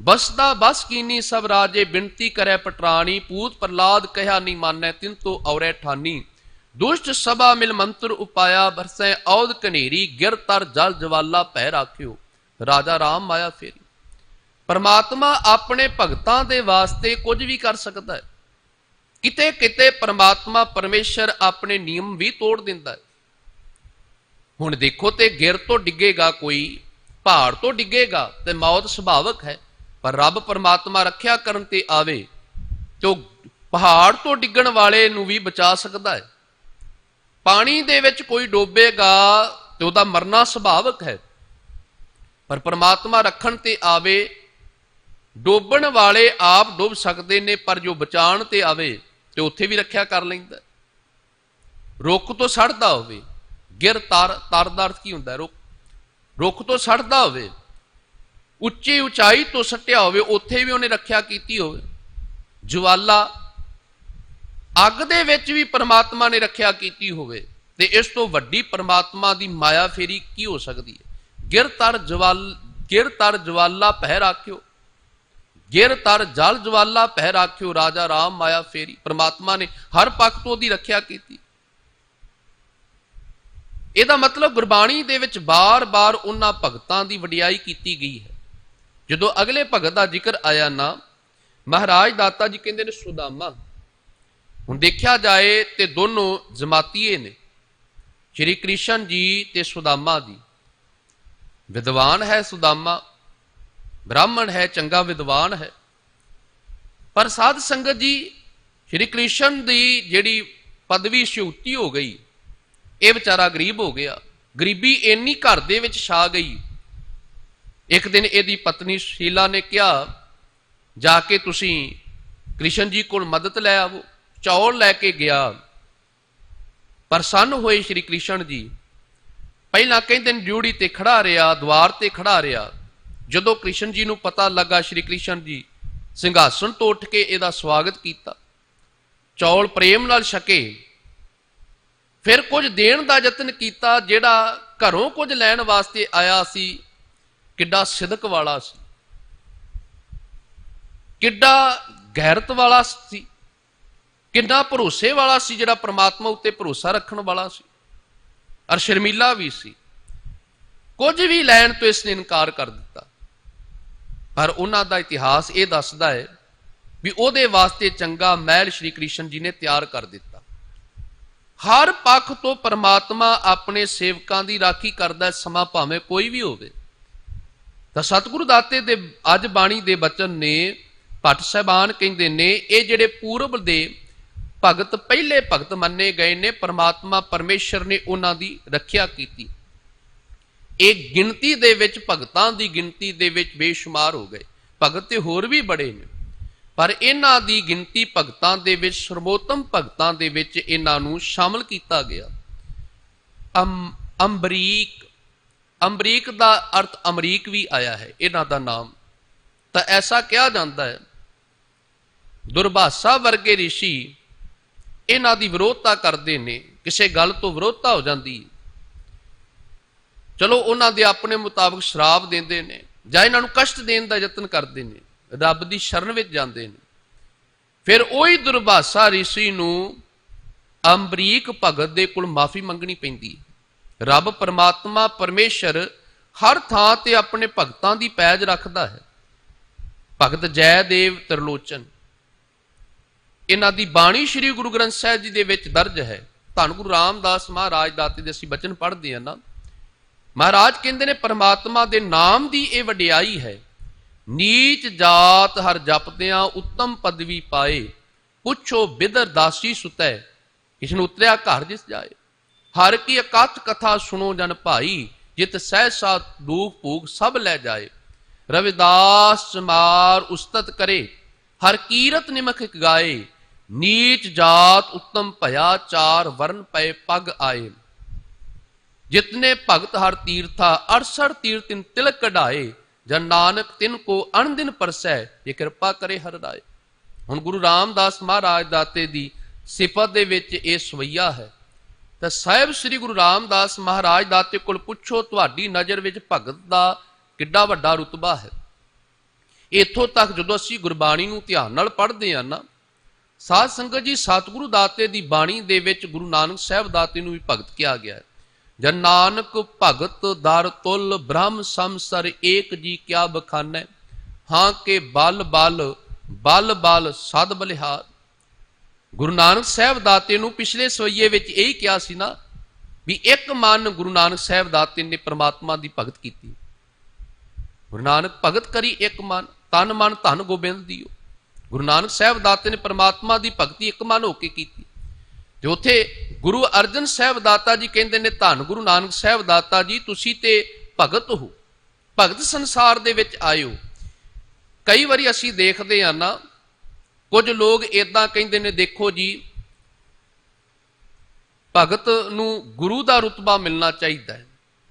Speaker 1: ਬਸਦਾ ਬਸ ਕੀਨੀ ਸਭ ਰਾਜੇ, ਬਿਨਤੀ ਕਰੇ ਪਟਰਾਣੀ। ਪੂਤ ਪ੍ਰਹਲਾਦ ਕਹਿਆ ਨਹੀਂ ਮਾਨੈ, ਤਿਨ ਤੋ ਔਰੇ ਠਾਨੀ। ਦੁਸ਼ਟ ਸਭਾ ਮਿਲ ਮੰਤਰ ਉਪਾਇਆ, ਬਰਸੈ ਔਦ ਕਨੇਰੀ। ਗਿਰ ਤਰ ਜਲ ਜਵਾਲਾ ਭੈ ਰਾਖਿਓ, ਰਾਜਾ ਰਾਮ ਮਾਇਆ ਫੇਰੀ। ਪਰਮਾਤਮਾ ਆਪਣੇ ਭਗਤਾਂ ਦੇ ਵਾਸਤੇ ਕੁਝ ਵੀ ਕਰ ਸਕਦਾ ਹੈ। ਕਿਤੇ ਕਿਤੇ ਪਰਮਾਤਮਾ ਪਰਮੇਸ਼ਰ ਆਪਣੇ ਨਿਯਮ ਵੀ ਤੋੜ ਦਿੰਦਾ ਹੈ। ਹੁਣ ਦੇਖੋ, ਤੇ ਗਿਰ ਤੋਂ ਡਿੱਗੇਗਾ ਕੋਈ, ਪਹਾੜ ਤੋਂ ਡਿੱਗੇਗਾ ਤੇ ਮੌਤ ਸੁਭਾਵਕ ਹੈ। ਪਰ ਰੱਬ ਪਰਮਾਤਮਾ ਰੱਖਿਆ ਕਰਨ ਤੇ ਆਵੇ ਤੇ ਉਹ ਪਹਾੜ ਤੋਂ ਡਿੱਗਣ ਵਾਲੇ ਨੂੰ ਵੀ ਬਚਾ ਸਕਦਾ ਹੈ। ਪਾਣੀ ਦੇ ਵਿੱਚ ਕੋਈ ਡੋਬੇਗਾ ਤੇ ਉਹਦਾ ਮਰਨਾ ਸੁਭਾਵਕ ਹੈ। ਪਰ ਪਰਮਾਤਮਾ ਰੱਖਣ ਤੇ ਆਵੇ, ਡੋਬਣ ਵਾਲੇ ਆਪ ਡੁੱਬ ਸਕਦੇ ਨੇ, ਪਰ ਜੋ ਬਚਾਉਣ ਤੇ ਆਵੇ ਤੇ ਉੱਥੇ ਵੀ ਰੱਖਿਆ ਕਰ ਲੈਂਦਾ। ਰੁੱਖ ਤੋਂ ਸੜਦਾ ਹੋਵੇ, ਗਿਰ ਤਰ, ਤਰ ਦਾ ਅਰਥ ਕੀ ਹੁੰਦਾ? ਰੁੱਖ ਤੋਂ ਸੜਦਾ ਹੋਵੇ, ਉੱਚੀ ਉਚਾਈ ਤੋਂ ਸੱਟਿਆ ਹੋਵੇ, ਉੱਥੇ ਵੀ ਉਹਨੇ ਰੱਖਿਆ ਕੀਤੀ ਹੋਵੇ। ਜਵਾਲਾ, ਅੱਗ ਦੇ ਵਿੱਚ ਵੀ ਪਰਮਾਤਮਾ ਨੇ ਰੱਖਿਆ ਕੀਤੀ ਹੋਵੇ, ਤੇ ਇਸ ਤੋਂ ਵੱਡੀ ਪਰਮਾਤਮਾ ਦੀ ਮਾਇਆ ਫੇਰੀ ਕੀ ਹੋ ਸਕਦੀ ਹੈ? ਗਿਰ ਤਰ ਜਵਾਲਾ ਪਹਿ ਰਾਖਿਓ, ਗਿਰ ਤਰ ਜਲ ਜਵਾਲਾ ਪਹਿ ਰਾਖਿਓ, ਰਾਜਾ ਰਾਮ ਮਾਇਆ ਫੇਰੀ। ਪਰਮਾਤਮਾ ਨੇ ਹਰ ਪੱਖ ਤੋਂ ਉਹਦੀ ਰੱਖਿਆ ਕੀਤੀ। ਇਹਦਾ ਮਤਲਬ ਗੁਰਬਾਣੀ ਦੇ ਵਿੱਚ ਬਾਰ-ਬਾਰ ਉਹਨਾਂ ਭਗਤਾਂ ਦੀ ਵਡਿਆਈ ਕੀਤੀ ਗਈ ਹੈ। ਜਦੋਂ ਅਗਲੇ ਭਗਤ ਦਾ ਜ਼ਿਕਰ ਆਇਆ ਨਾ, ਮਹਾਰਾਜ ਦਾਤਾ ਜੀ ਕਹਿੰਦੇ ਨੇ ਸੁਦਾਮਾ। ਹੁਣ ਦੇਖਿਆ ਜਾਏ ਤੇ ਦੋਨੋਂ ਜਮਾਤੀਏ ਨੇ, ਸ਼੍ਰੀ ਕ੍ਰਿਸ਼ਨ ਜੀ ਤੇ ਸੁਦਾਮਾ ਜੀ। ਵਿਦਵਾਨ ਹੈ ਸੁਦਾਮਾ, ਬ੍ਰਾਹਮਣ ਹੈ, ਚੰਗਾ ਵਿਦਵਾਨ ਹੈ। ਪਰ ਸਾਧ ਸੰਗਤ ਜੀ, ਸ਼੍ਰੀ ਕ੍ਰਿਸ਼ਨ ਦੀ ਜਿਹੜੀ ਪਦਵੀ ਸ਼ਿਉਤੀ ਹੋ ਗਈ, ਇਹ ਵਿਚਾਰਾ ਗਰੀਬ ਹੋ ਗਿਆ। ਗਰੀਬੀ ਇੰਨੀ ਘਰ ਦੇ ਵਿੱਚ ਛਾ ਗਈ। ਇੱਕ ਦਿਨ ਇਹਦੀ ਪਤਨੀ ਸ਼ੀਲਾ ਨੇ ਕਿਹਾ, ਜਾ ਕੇ ਤੁਸੀਂ ਕ੍ਰਿਸ਼ਨ ਜੀ ਕੋਲ ਮਦਦ ਲੈ ਆਵੋ। ਚੌਲ ਲੈ ਕੇ ਗਿਆ। ਪ੍ਰਸੰਨ ਹੋਏ ਸ਼੍ਰੀ ਕ੍ਰਿਸ਼ਨ ਜੀ। ਪਹਿਲਾਂ ਕਹਿੰਦੇ ਨੇ ਡਿਊੜੀ ਤੇ ਖੜਾ ਰਿਹਾ, ਦੁਆਰ ਤੇ ਖੜਾ ਰਿਹਾ। ਜਦੋਂ ਕ੍ਰਿਸ਼ਨ ਜੀ ਨੂੰ ਪਤਾ ਲੱਗਾ, ਸ਼੍ਰੀ ਕ੍ਰਿਸ਼ਨ ਜੀ ਸਿੰਘਾਸਣ ਤੋਂ ਉੱਠ ਕੇ ਇਹਦਾ ਸਵਾਗਤ ਕੀਤਾ, ਚੌਲ ਪ੍ਰੇਮ ਨਾਲ ਛਕੇ, ਫਿਰ ਕੁਝ ਦੇਣ ਦਾ ਯਤਨ ਕੀਤਾ। ਜਿਹੜਾ ਘਰੋਂ ਕੁਝ ਲੈਣ ਵਾਸਤੇ ਆਇਆ ਸੀ, ਕਿੱਡਾ ਸਿਦਕ ਵਾਲਾ ਸੀ, ਕਿੱਡਾ ਗੈਰਤ ਵਾਲਾ ਸੀ, ਕਿੰਨਾ ਭਰੋਸੇ ਵਾਲਾ ਸੀ, ਜਿਹੜਾ ਪ੍ਰਮਾਤਮਾ ਉੱਤੇ ਭਰੋਸਾ ਰੱਖਣ ਵਾਲਾ ਸੀ, ਔਰ ਸ਼ਰਮੀਲਾ ਵੀ ਸੀ। ਕੁਝ ਵੀ ਲੈਣ ਤੋਂ ਇਸਨੇ ਇਨਕਾਰ ਕਰ ਦਿੱਤਾ। ਪਰ ਉਹਨਾਂ ਦਾ ਇਤਿਹਾਸ ਇਹ ਦੱਸਦਾ ਹੈ ਵੀ ਉਹਦੇ ਵਾਸਤੇ ਚੰਗਾ ਮਹਿਲ ਸ਼੍ਰੀ ਕ੍ਰਿਸ਼ਨ ਜੀ ਨੇ ਤਿਆਰ ਕਰ ਦਿੱਤਾ। ਹਰ ਪੱਖ ਤੋਂ ਪਰਮਾਤਮਾ ਆਪਣੇ ਸੇਵਕਾਂ ਦੀ ਰਾਖੀ ਕਰਦਾ, ਸਮਾਂ ਭਾਵੇਂ ਕੋਈ ਵੀ ਹੋਵੇ। ਤਾਂ ਸਤਿਗੁਰੂ ਦਾਤੇ ਦੇ ਅੱਜ ਬਾਣੀ ਦੇ ਬਚਨ ਨੇ, ਭੱਟ ਸਾਹਿਬਾਨ ਕਹਿੰਦੇ ਨੇ, ਇਹ ਜਿਹੜੇ ਪੂਰਬ ਦੇ ਭਗਤ ਪਹਿਲੇ ਭਗਤ ਮੰਨੇ ਗਏ ਨੇ, ਪਰਮਾਤਮਾ ਪਰਮੇਸ਼ਰ ਨੇ ਉਹਨਾਂ ਦੀ ਰੱਖਿਆ ਕੀਤੀ। ਇਹ ਗਿਣਤੀ ਦੇ ਵਿੱਚ, ਭਗਤਾਂ ਦੀ ਗਿਣਤੀ ਦੇ ਵਿੱਚ ਬੇਸ਼ੁਮਾਰ ਹੋ ਗਏ। ਭਗਤ ਤੇ ਹੋਰ ਵੀ ਬੜੇ ਨੇ, ਪਰ ਇਹਨਾਂ ਦੀ ਗਿਣਤੀ ਭਗਤਾਂ ਦੇ ਵਿੱਚ, ਸਰਵੋਤਮ ਭਗਤਾਂ ਦੇ ਵਿੱਚ ਇਹਨਾਂ ਨੂੰ ਸ਼ਾਮਲ ਕੀਤਾ ਗਿਆ। ਅੰਬਰੀਕ, ਅੰਬਰੀਕ ਦਾ ਅਰਥ ਅਮਰੀਕ ਵੀ ਆਇਆ ਹੈ ਇਹਨਾਂ ਦਾ ਨਾਮ। ਤਾਂ ਐਸਾ ਕਿਹਾ ਜਾਂਦਾ ਹੈ ਦੁਰਭਾਸ਼ਾ ਵਰਗੇ ਰਿਸ਼ੀ ਇਹਨਾਂ ਦੀ ਵਿਰੋਧਤਾ ਕਰਦੇ ਨੇ। ਕਿਸੇ ਗੱਲ ਤੋਂ ਵਿਰੋਧਤਾ ਹੋ ਜਾਂਦੀ, ਚਲੋ ਉਹਨਾਂ ਦੇ ਆਪਣੇ ਮੁਤਾਬਕ ਸ਼ਰਾਬ ਦਿੰਦੇ ਨੇ, ਜਾਂ ਇਹਨਾਂ ਨੂੰ ਕਸ਼ਟ ਦੇਣ ਦਾ ਯਤਨ ਕਰਦੇ ਨੇ, ਰੱਬ ਦੀ ਸ਼ਰਨ ਵਿੱਚ ਜਾਂਦੇ ਨੇ। ਫਿਰ ਉਹੀ ਦੁਰਭਾਸ਼ਾ ਰਿਸ਼ੀ ਨੂੰ ਅੰਬਰੀਕ ਭਗਤ ਦੇ ਕੋਲ ਮਾਫੀ ਮੰਗਣੀ ਪੈਂਦੀ। ਰੱਬ ਪਰਮਾਤਮਾ ਪਰਮੇਸ਼ਰ ਹਰ ਥਾਂ ਤੇ ਆਪਣੇ ਭਗਤਾਂ ਦੀ ਪੈਜ ਰੱਖਦਾ ਹੈ। ਭਗਤ ਜੈਦੇਵ ਤ੍ਰਿਲੋਚਨ, ਇਹਨਾਂ ਦੀ ਬਾਣੀ ਸ੍ਰੀ ਗੁਰੂ ਗ੍ਰੰਥ ਸਾਹਿਬ ਜੀ ਦੇ ਵਿੱਚ ਦਰਜ ਹੈ। ਧੰਨ ਗੁਰੂ ਰਾਮਦਾਸ ਮਹਾਰਾਜ ਦਾਤੇ ਦੇ ਅਸੀਂ ਬਚਨ ਪੜ੍ਹਦੇ ਹਾਂ ਨਾ, ਮਹਾਰਾਜ ਕਹਿੰਦੇ ਨੇ ਪਰਮਾਤਮਾ ਦੇ ਨਾਮ ਦੀ ਇਹ ਵਡਿਆਈ ਹੈ। ਨੀਚ ਜਾਤ ਹਰ ਜਪਦਿਆਂ ਉੱਤਮ ਪਦਵੀ ਪਾਏ, ਪੁੱਛੋ ਬਿਦਰ ਦਾਸੀ ਸੁਤੈ, ਕਿਸ ਨੂੰ ਉਤਰਿਆ ਘਰ ਜਿਸ ਜਾਏ। ਹਰ ਕੀ ਅਕਥ ਕਥਾ ਸੁਣੋ ਜਨ ਭਾਈ, ਜਿਤ ਸਹਿਸਾ ਦੁਖ ਭੂਖ ਸਭ ਲੈ ਜਾਏ। ਰਵਿਦਾਸ ਚਮਾਰ ਉਸਤਤ ਕਰੇ, ਹਰ ਕੀਰਤ ਨਿਮਖ ਗਾਏ। ਨੀਚ ਜਾਤ ਉੱਤਮ ਭਇਆ, ਚਾਰ ਵਰਨ ਪਏ ਪਗ ਆਏ। ਜਿਤਨੇ ਭਗਤ ਹਰ ਤੀਰਥਾ, 68 ਤੀਰਥਿਨ ਤਿਲਕ ਕਢਾਏ। ਜਨ ਨਾਨਕ ਤਿਨ ਕੋ ਅਣਦਿਨ ਪਰਸੈ, ਜੇ ਕਿਰਪਾ ਕਰੇ ਹਰਿ ਰਾਏ। ਹੁਣ ਗੁਰੂ ਰਾਮਦਾਸ ਮਹਾਰਾਜ ਦਾਤੇ ਦੀ ਸਿਫਤ ਦੇ ਵਿੱਚ ਇਹ ਸਵਈਆ ਹੈ। ਤਾਂ ਸਾਹਿਬ ਸ੍ਰੀ ਗੁਰੂ ਰਾਮਦਾਸ ਮਹਾਰਾਜ ਦਾਤੇ ਕੋਲ ਪੁੱਛੋ, ਤੁਹਾਡੀ ਨਜ਼ਰ ਵਿੱਚ ਭਗਤ ਦਾ ਕਿੱਡਾ ਵੱਡਾ ਰੁਤਬਾ ਹੈ। ਇੱਥੋਂ ਤੱਕ ਜਦੋਂ ਅਸੀਂ ਗੁਰਬਾਣੀ ਨੂੰ ਧਿਆਨ ਨਾਲ ਪੜ੍ਹਦੇ ਹਾਂ ਨਾ, ਸਾਧ ਸੰਗਤ ਜੀ, ਸਤਿਗੁਰੂ ਦਾਤੇ ਦੀ ਬਾਣੀ ਦੇ ਵਿੱਚ ਗੁਰੂ ਨਾਨਕ ਸਾਹਿਬ ਦਾਤੇ ਨੂੰ ਵੀ ਭਗਤ ਕਿਹਾ ਗਿਆ ਹੈ। ਜਨ ਨਾਨਕ ਭਗਤ ਦਰ ਤੁਲ, ਬ੍ਰਹਮ ਸੰਸਰ ਏਕ ਜੀ ਕਿਆ ਬਖਾਨੈ। ਹਾਂ ਕੇ ਬਲ ਬਲ ਬਲ ਬਲ ਸਦ ਬਲਿਹਾਰ। ਗੁਰੂ ਨਾਨਕ ਸਾਹਿਬ ਦਾਤੇ ਨੂੰ ਪਿਛਲੇ ਸਵਈਏ ਵਿੱਚ ਇਹੀ ਕਿਹਾ ਸੀ ਨਾ ਵੀ ਇੱਕ ਮਨ ਗੁਰੂ ਨਾਨਕ ਸਾਹਿਬ ਦਾਤੇ ਨੇ ਪ੍ਰਮਾਤਮਾ ਦੀ ਭਗਤ ਕੀਤੀ। ਗੁਰੂ ਨਾਨਕ ਭਗਤ ਕਰੀ ਇੱਕ ਮਨ, ਤਨ ਮਨ ਧਨ ਗੋਬਿੰਦ ਦੀਓ। ਗੁਰੂ ਨਾਨਕ ਸਾਹਿਬ ਦਾਤੇ ਨੇ ਪ੍ਰਮਾਤਮਾ ਦੀ ਭਗਤੀ ਇੱਕ ਮਨ ਹੋ ਕੇ ਕੀਤੀ। ਤੇ ਉੱਥੇ ਗੁਰੂ ਅਰਜਨ ਸਾਹਿਬ ਦਾਤਾ ਜੀ ਕਹਿੰਦੇ ਨੇ, ਧੰਨ ਗੁਰੂ ਨਾਨਕ ਸਾਹਿਬ ਦਾਤਾ ਜੀ, ਤੁਸੀਂ ਤੇ ਭਗਤ ਹੋ, ਭਗਤ ਸੰਸਾਰ ਦੇ ਵਿੱਚ ਆਇਓ। ਕਈ ਵਾਰੀ ਅਸੀਂ ਦੇਖਦੇ ਹਾਂ ਨਾ, ਕੁਝ ਲੋਕ ਏਦਾਂ ਕਹਿੰਦੇ ਨੇ, ਦੇਖੋ ਜੀ ਭਗਤ ਨੂੰ ਗੁਰੂ ਦਾ ਰੁਤਬਾ ਮਿਲਣਾ ਚਾਹੀਦਾ ਹੈ।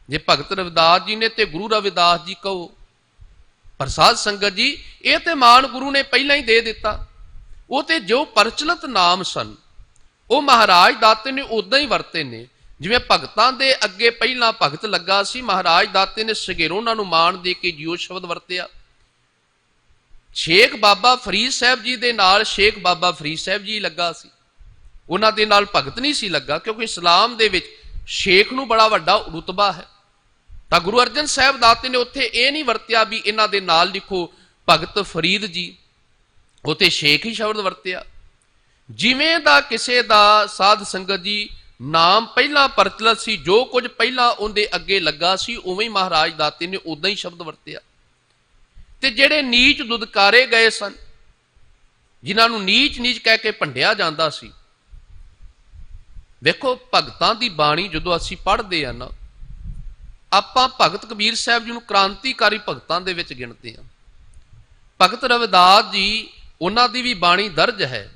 Speaker 1: ਜੇ ਭਗਤ ਰਵਿਦਾਸ ਜੀ ਨੇ ਤੇ ਗੁਰੂ ਰਵਿਦਾਸ ਜੀ ਕਹੋ। ਪਰ ਸਾਧ ਸੰਗਤ ਜੀ, ਇਹ ਤੇ ਮਾਣ ਗੁਰੂ ਨੇ ਪਹਿਲਾਂ ਹੀ ਦੇ ਦਿੱਤਾ। ਉਹ ਤੇ ਜੋ ਪ੍ਰਚਲਿਤ ਨਾਮ ਸਨ, ਉਹ ਮਹਾਰਾਜ ਦਾਤੇ ਨੇ ਉਦਾਂ ਹੀ ਵਰਤੇ ਨੇ। ਜਿਵੇਂ ਭਗਤਾਂ ਦੇ ਅੱਗੇ ਪਹਿਲਾਂ ਭਗਤ ਲੱਗਾ ਸੀ, ਮਹਾਰਾਜ ਦਾਤੇ ਨੇ ਸਗੇਰੋਂ ਉਹਨਾਂ ਨੂੰ ਮਾਣ ਦੇ ਕੇ ਜਿਉ ਸ਼ਬਦ ਵਰਤਿਆ। ਸ਼ੇਖ ਬਾਬਾ ਫਰੀਦ ਸਾਹਿਬ ਜੀ ਦੇ ਨਾਲ ਸ਼ੇਖ ਬਾਬਾ ਫਰੀਦ ਸਾਹਿਬ ਜੀ ਲੱਗਾ ਸੀ, ਉਹਨਾਂ ਦੇ ਨਾਲ ਭਗਤ ਨਹੀਂ ਸੀ ਲੱਗਾ, ਕਿਉਂਕਿ ਇਸਲਾਮ ਦੇ ਵਿੱਚ ਸ਼ੇਖ ਨੂੰ ਬੜਾ ਵੱਡਾ ਰੁਤਬਾ ਹੈ। ਤਾਂ ਗੁਰੂ ਅਰਜਨ ਸਾਹਿਬ ਦਾਤੇ ਨੇ ਉੱਥੇ ਇਹ ਨਹੀਂ ਵਰਤਿਆ ਵੀ ਇਹਨਾਂ ਦੇ ਨਾਲ ਲਿਖੋ ਭਗਤ ਫਰੀਦ ਜੀ, ਉੱਥੇ ਸ਼ੇਖ ਹੀ ਸ਼ਬਦ ਵਰਤਿਆ। ਜਿਵੇਂ ਦਾ ਕਿਸੇ ਦਾ ਸਾਧ ਸੰਗਤ ਜੀ ਨਾਮ ਪਹਿਲਾਂ ਪ੍ਰਚਲਿਤ ਸੀ, ਜੋ ਕੁਝ ਪਹਿਲਾਂ ਉਹਦੇ ਅੱਗੇ ਲੱਗਾ ਸੀ, ਉਵੇਂ ਹੀ ਮਹਾਰਾਜ ਦਾਤੇ ਨੇ ਉਦਾਂ ਹੀ ਸ਼ਬਦ ਵਰਤਿਆ। ਤੇ ਜਿਹੜੇ ਨੀਚ ਦੁਦਕਾਰੇ ਗਏ ਸਨ, ਜਿਨ੍ਹਾਂ ਨੂੰ ਨੀਚ ਨੀਚ ਕਹਿ ਕੇ ਭੰਡਿਆ ਜਾਂਦਾ ਸੀ, ਵੇਖੋ ਭਗਤਾਂ ਦੀ ਬਾਣੀ ਜਦੋਂ ਅਸੀਂ ਪੜ੍ਹਦੇ ਹਾਂ ਨਾ, ਆਪਾਂ ਭਗਤ ਕਬੀਰ ਸਾਹਿਬ ਜੀ ਨੂੰ ਕ੍ਰਾਂਤੀਕਾਰੀ ਭਗਤਾਂ ਦੇ ਵਿੱਚ ਗਿਣਦੇ ਹਾਂ। ਭਗਤ ਰਵਿਦਾਸ ਜੀ, ਉਹਨਾਂ ਦੀ ਵੀ ਬਾਣੀ ਦਰਜ ਹੈ,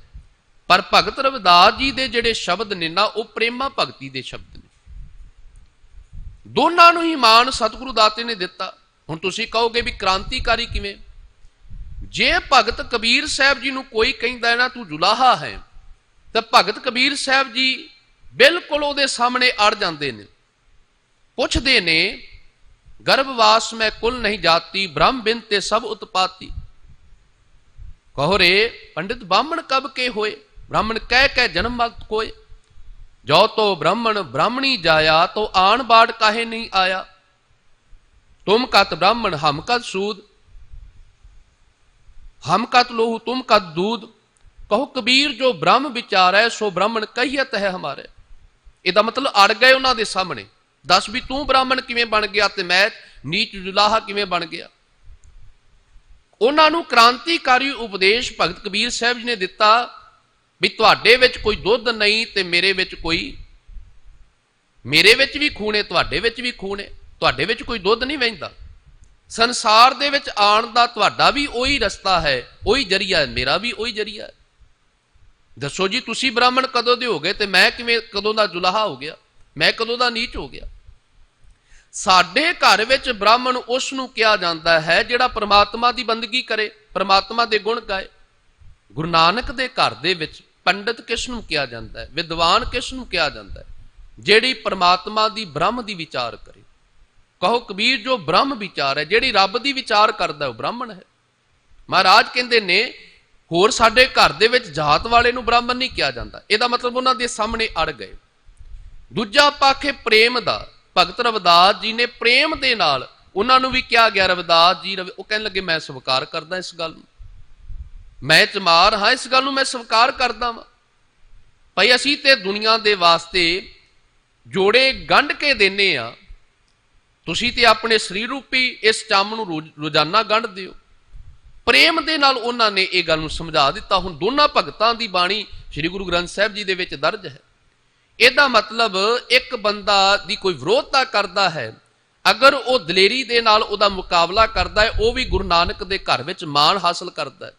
Speaker 1: ਪਰ ਭਗਤ ਰਵਿਦਾਸ ਜੀ ਦੇ ਜਿਹੜੇ ਸ਼ਬਦ ਨੇ ਨਾ, ਉਹ ਪ੍ਰੇਮਾ ਭਗਤੀ ਦੇ ਸ਼ਬਦ ਨੇ। ਦੋਨਾਂ ਨੂੰ ਹੀ ਮਾਣ ਸਤਿਗੁਰੂ ਦਾਤੇ ਨੇ ਦਿੱਤਾ। ਹੁਣ ਤੁਸੀਂ ਕਹੋਗੇ ਵੀ ਕ੍ਰਾਂਤੀਕਾਰੀ ਕਿਵੇਂ? ਜੇ ਭਗਤ ਕਬੀਰ ਸਾਹਿਬ ਜੀ ਨੂੰ ਕੋਈ ਕਹਿੰਦਾ ਨਾ ਤੂੰ ਜੁਲਾਹਾ ਹੈ, ਤਾਂ ਭਗਤ ਕਬੀਰ ਸਾਹਿਬ ਜੀ ਬਿਲਕੁਲ ਉਹਦੇ ਸਾਹਮਣੇ ਅੜ ਜਾਂਦੇ ਨੇ, ਪੁੱਛਦੇ ਨੇ ਗਰਭਵਾਸ ਮੈਂ ਕੁਲ ਨਹੀਂ ਜਾਤੀ, ਬ੍ਰਹਮ ਬਿਨ ਤੇ ਸਭ ਉਤਪਾਤੀ। ਕਹੋ ਰੇ ਪੰਡਿਤ ਬਾਹਮਣ ਕਬ ਕੇ ਹੋਏ, ब्राह्मण कह कह जन्म मत कोय, जो तो ब्राह्मण ब्राह्मणी जाया, तो आन बाढ़ काहे नहीं आया। तुम कत ब्राह्मण हम कत सूद, हम कत लोहू तुम कत दूध। कहो कबीर जो ब्रह्म विचार है, सो ब्राह्मण कहियत है हमारे। ਇਹਦਾ मतलब अड़ गए उन्हों के सामने, दस भी तू ब्राह्मण किवें बन गया ते मैं नीच जुलाहा किवें बन गया। उन्होंने क्रांतिकारी उपदेश भगत कबीर साहब जी ने दिता भी तुहाडे विच कोई दुध नहीं ते मेरे विच कोई, मेरे विच भी खून है तुहाडे विच भी खून है, तुहाडे विच कोई दुध नहीं वहिंदा। संसार दे विच आण दा तुहाडा भी उही रस्ता है, उही जरिया है, मेरा भी उही जरिया है। दसो जी तुसी ब्राह्मण कदों दे हो गए ते मैं किवें कदों दा जुलाहा हो गया, मैं कदों दा नीच हो गया। साडे घर विच ब्राह्मण उस नूं कहा जांदा है जिहड़ा परमात्मा दी बंदगी करे, परमात्मा दे गुण गाए। गुरु नानक दे घर दे विच पंडित किस नूं कहा जांदा है, विद्वान किस नूं कहा जांदा है, जिहड़ी परमात्मा दी ब्रह्म दी विचार करे। कहो कबीर जो ब्रह्म विचार है, जिहड़ी रब दी विचार करदा है, वो ब्राह्मण है। महाराज कहंदे ने होर साडे घर दे विच जात वाले नूं ब्राह्मण नहीं कहा जांदा। इहदा मतलब उन्हां दे सामने अड़ गए। दूजा पक्ष है प्रेम दा। भगत रविदास जी ने प्रेम दे नाल उन्हां नूं भी कहा गया, रविदास जी वो कहण लगे मैं स्वीकार करदा इस गल नूं, मैं चमार हाँ, इस गल नूं मैं स्वीकार करदा वां। भाई असीं ते दुनिया दे वास्ते जोड़े गंढ के देने आ, तुसीं ते अपने सरीर रूपी इस चम नूं रोजाना गंढदे हो। प्रेम दे नाल उन्हां ने इह गल नूं समझा दिता। हुण दोनां भगतां दी बाणी श्री गुरु ग्रंथ साहिब जी दे विच दर्ज है। ਇਹਦਾ मतलब एक बंदा दी कोई विरोधता करता है, अगर वो दलेरी दे नाल उहदा मुकाबला करता है, वो भी गुरु नानक दे घर विच मान हासिल करता है।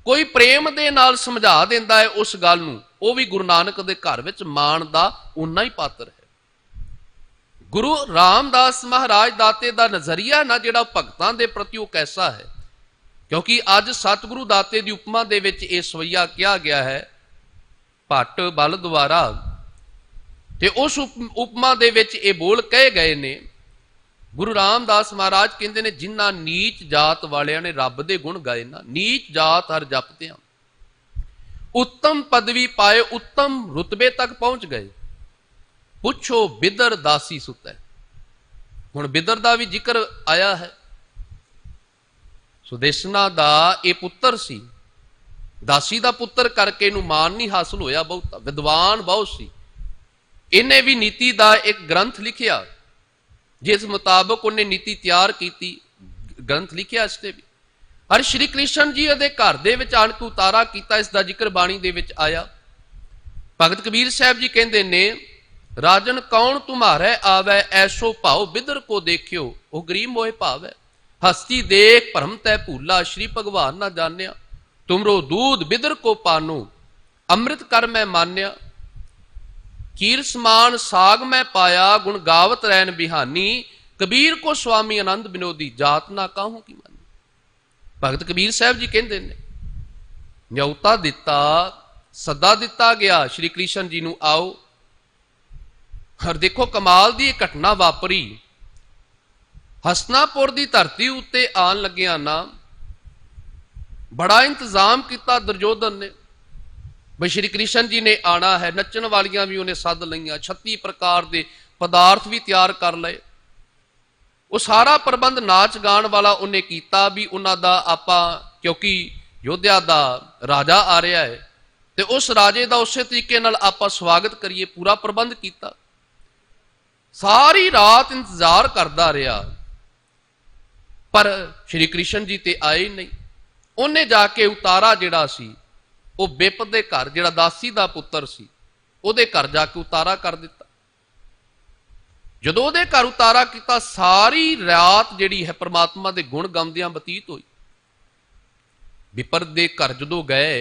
Speaker 1: कोई प्रेम दे नाल समझा देंदा है उस गल नूं, वो भी गुरु नानक दे घर विच मान दा उन्ना ही पात्र है। गुरु रामदास महाराज दाते दा नजरिया ना जिहड़ा भगतां दे प्रति वो कैसा है, क्योंकि अज सतगुरु दाते दी उपमा दे विच इह सवैया किया गया है भट्ट बल द्वारा, ते उस उपमा दे विच ये बोल कहे गए ने। गुरु रामदास महाराज कहते ने जिन्हां नीच जात वालियां ने रब दे गुण गाए ना, नीच जात हर जपतियां उत्तम पदवी पाए, उत्तम रुतबे तक पहुंच गए। पुछो बिदर दासी सुतै। हुण बिदर दा भी जिक्र आया है। सुदेशना दा ये पुत्र सी, दासी दा पुत्र करके इहनूं मान नहीं हासिल होया, बहुत विद्वान बहुत सी। इन्हें भी नीति का एक ग्रंथ लिखिया, जिस मुताबक उन्हें नीति तैयार की, ग्रंथ लिखिया इससे भी। हर श्री कृष्ण जी दे घर दे विच आण के उतारा किया, इसका जिक्र बाणी दे विच आया। भगत कबीर साहब जी कहते ने राजन कौन तुम्हारे आवे, ऐसो भाव बिदर को देखियो, वो गरीब मोहे भाव है। हस्ती देख भरम तै भूला, श्री भगवान ना जानिया, तुमरो दूध बिदर को पानो, अमृत कर मैं मान्या। कीर समान साग मैं पाया, गुण गावत रैन बिहानी, कबीर को स्वामी आनंद विनोदी, जात ना काहू की मानी। भगत कबीर साहब जी कहते ने न्यौता दिता, सदा दिता गया श्री कृष्ण जी नूं आओ। और देखो कमाल दी घटना वापरी। हसनापुर दी धरती उत्ते आन लग्या ना बड़ा इंतजाम किया दुर्योधन ने, भाई श्री कृष्ण जी ने आना है, नचन वालियां भी उन्हें सद लईयां, 36 प्रकार के पदार्थ भी तैयार कर लए। वो सारा प्रबंध नाच गान वाला उन्हें किया भी उन्हां दा आपां, क्योंकि योद्धा दा राजा आ रहा है तो उस राजे का उस तरीके नाल आपां स्वागत करिए, पूरा प्रबंध किया। सारी रात इंतजार करता रहा, पर श्री कृष्ण जी ते आए नहीं। उन्हें जाके उतारा जिहड़ा सी वो बिप दे घर, जिहड़ा दासी दा पुत्र सी, उहदे घर जाके उतारा कर दिता। जदों उहदे घर उतारा किया, सारी रात जिहड़ी है परमात्मा दे गुण गाउंदियां बतीत हुई। बिपर दे घर जदों गए,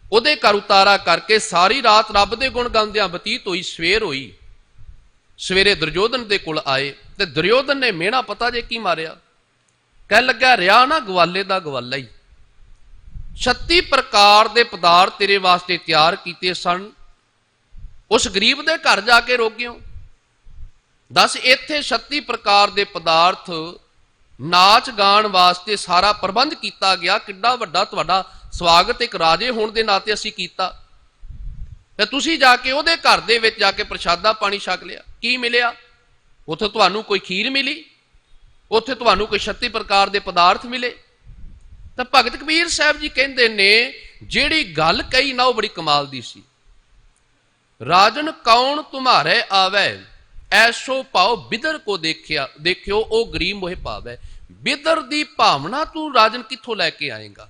Speaker 1: उहदे घर उतारा करके सारी रात रब दे गुण गाउंदियां बतीत हुई। सवेर हुई, सवेरे दुर्योधन के कोल आए तो दुर्योधन ने मेहना पता जे की मारिया, कह लग्या रिया ना ग्वाले दा ग्वाला ही, 36 प्रकार के पदार्थ तेरे वास्ते तैयार किए सन, उस गरीब के घर जाके रोगियो। दस इत्थे 36 प्रकार के पदार्थ नाच गाण वास्ते सारा प्रबंध किया गया, किड्डा वड्डा तुहाडा स्वागत एक राजे होने के नाते असीं कीता, ते तुसीं जाके उहदे घर दे विच जाके प्रशादा पानी छक लिया, की मिलिया? उत्थे तुहानूं कोई खीर मिली, उत्थे तुहानूं कोई 36 प्रकार के पदार्थ मिले। तो भगत कबीर साहब जी कहते ने जिहड़ी गल कही ना, वो बड़ी कमाल दी सी। राजन कौन तुम्हारे आवे, ऐसो भाव बिदर को देखिया, देखियो ओ गरीब मोहे पावे। बिदर दी भावना तू राजन कित्थों लैके आएगा?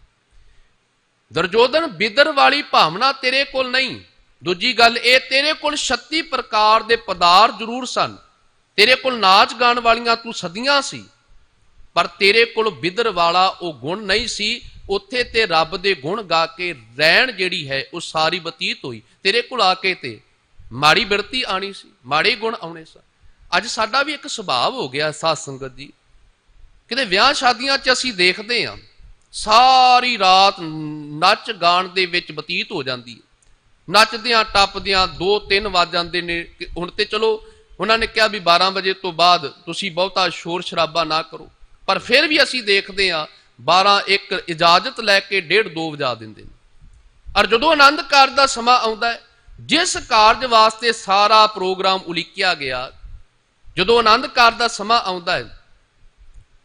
Speaker 1: दुर्योधन बिदर वाली भावना तेरे कोल नहीं। दूजी गल ए, तेरे कोल 36 प्रकार के पदार्थ जरूर सन, तेरे कोल नाच गाण वालियां तू सदियां सी, पर तेरे कोल बिदर वाला वो गुण नहीं सी। उत्थे ते रब दे गुण गा के रैन जिहड़ी है वो सारी बतीत हुई। तेरे कोल आके ते माड़ी बिरती आनी सी, माड़े गुण आने सन। अज साडा भी एक सुभाव हो गया साध संगत जी, किते विआह शादियां च असीं देखदे हां सारी रात नच गाण दे विच बतीत हो जाती है, नचदियां टपदियां 2-3 वज जाते ने। हुण ते चलो उन्होंने कहा भी 12 बजे तो बाद तुसीं बहुता शोर शराबा ना करो, पर फिर भी असीं देखते हैं 12-1 इजाजत लैके 1:30-2 वजा देंदे ने। और जदों आनंद कारज का समा आउंदा है, जिस कारज वास्ते सारा प्रोग्राम उलीकिया गया, जदों आनंद कारज का समा आउंदा है,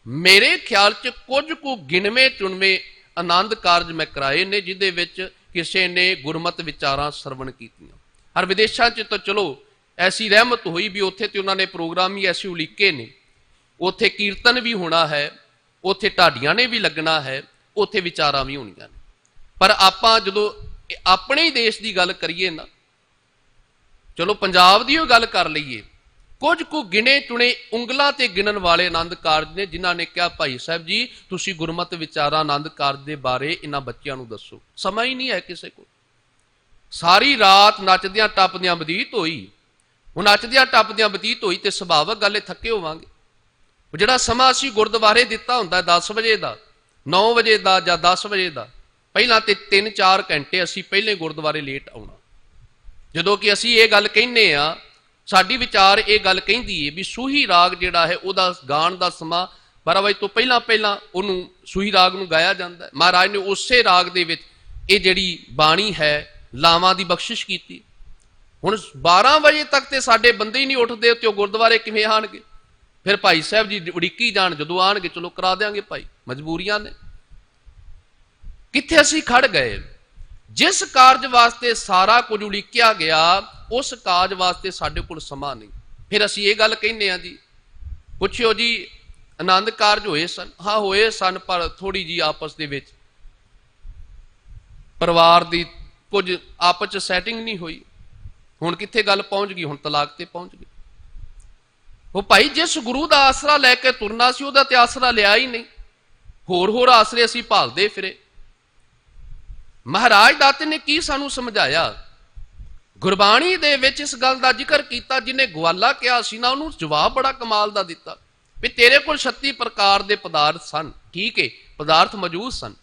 Speaker 1: मेरे ख्याल च कुछ को गिणवे चुणवे आनंद कारज मैं कराए ने, जिहदे विच किसी ने गुरमत विचारां सरवण कीतियां। हर विदेशों च तो चलो ऐसी रहमत हुई भी उत्थे ते उन्होंने प्रोग्राम ही ऐसे उलीके ने, उत्थे कीर्तन भी होना है, उत्थे ढाडियां ने भी लगना है, उत्थे विचारां भी होणियां ने। पर आपां जदों अपने ही देश की गल करिए ना, चलो पंजाब की गल कर लईए, कुछ को गिने चुने उंगलों ते गिनन वाले आनंद कारज ने, जिन्हां ने कहा भाई साहब जी तुसीं गुरमत विचारां आनंद कारज के बारे इन्हां बच्चों को दसो। समा ही नहीं है किसी को। सारी रात नचदियां टपदियां बतीत होई। हुण नचदियां टपदियां बतीत होई तो सुभावक गल है थके होवांगे। जिहड़ा समा असीं गुरद्वारे दिता हुंदा 10 वजे का, 9 वजे का जां 10 वजे का, पहलां ते 3-4 घंटे असीं पहले गुरद्वारे लेट आउणा। जदों कि असीं ये गल कहने आ, साडी विचार ये गल कहिंदी है भी सूही राग जिहड़ा है उहदा गाण दा समा 12 वजे तो पहलां पहलां उहनूं सूही राग नूं गाया जांदा है। महाराज ने उसे राग दे विच ये जिहड़ी बाणी है लावां दी बख्शिश कीती। हुण 12 वजे तक ते साडे बंदे ही नहीं उठदे ते गुरद्वारे किवें आणगे? फिर भाई साहब जी उड़ीकी जाण, जदों आणगे चलो करा देंगे भाई, मजबूरियां ने। कित्थे असीं खड़ गए? जिस कारज वास्ते सारा कुछ उलीकिया गया, उस कारज वास्ते साडे कोल समा नहीं। फिर असीं ये गल कहने आ जी, पुछियो जी आनंद कारज होए सन? हाँ होए सन, पर थोड़ी जी आपस दे विच परिवार दी कुछ आपस च सैटिंग नहीं हुई। हुण कित्थे गल पहुंच गई? हुण तलाक ते पहुंच गई। वो भाई जिस गुरु का आसरा लैके तुरना सी उहदा ते आसरा लिया ही नहीं, होर आसरे असीं भालदे फिरे। महाराज दाते ने की सानू समझाया? गुरबाणी दे विच इस गल का जिक्र किया, जिन्हें ग्वाला कहा सी ना, उन्होंने जवाब बड़ा कमाल का दिता भी तेरे कोल 36 प्रकार के पदार्थ सन, ठीक है पदार्थ मौजूद सन,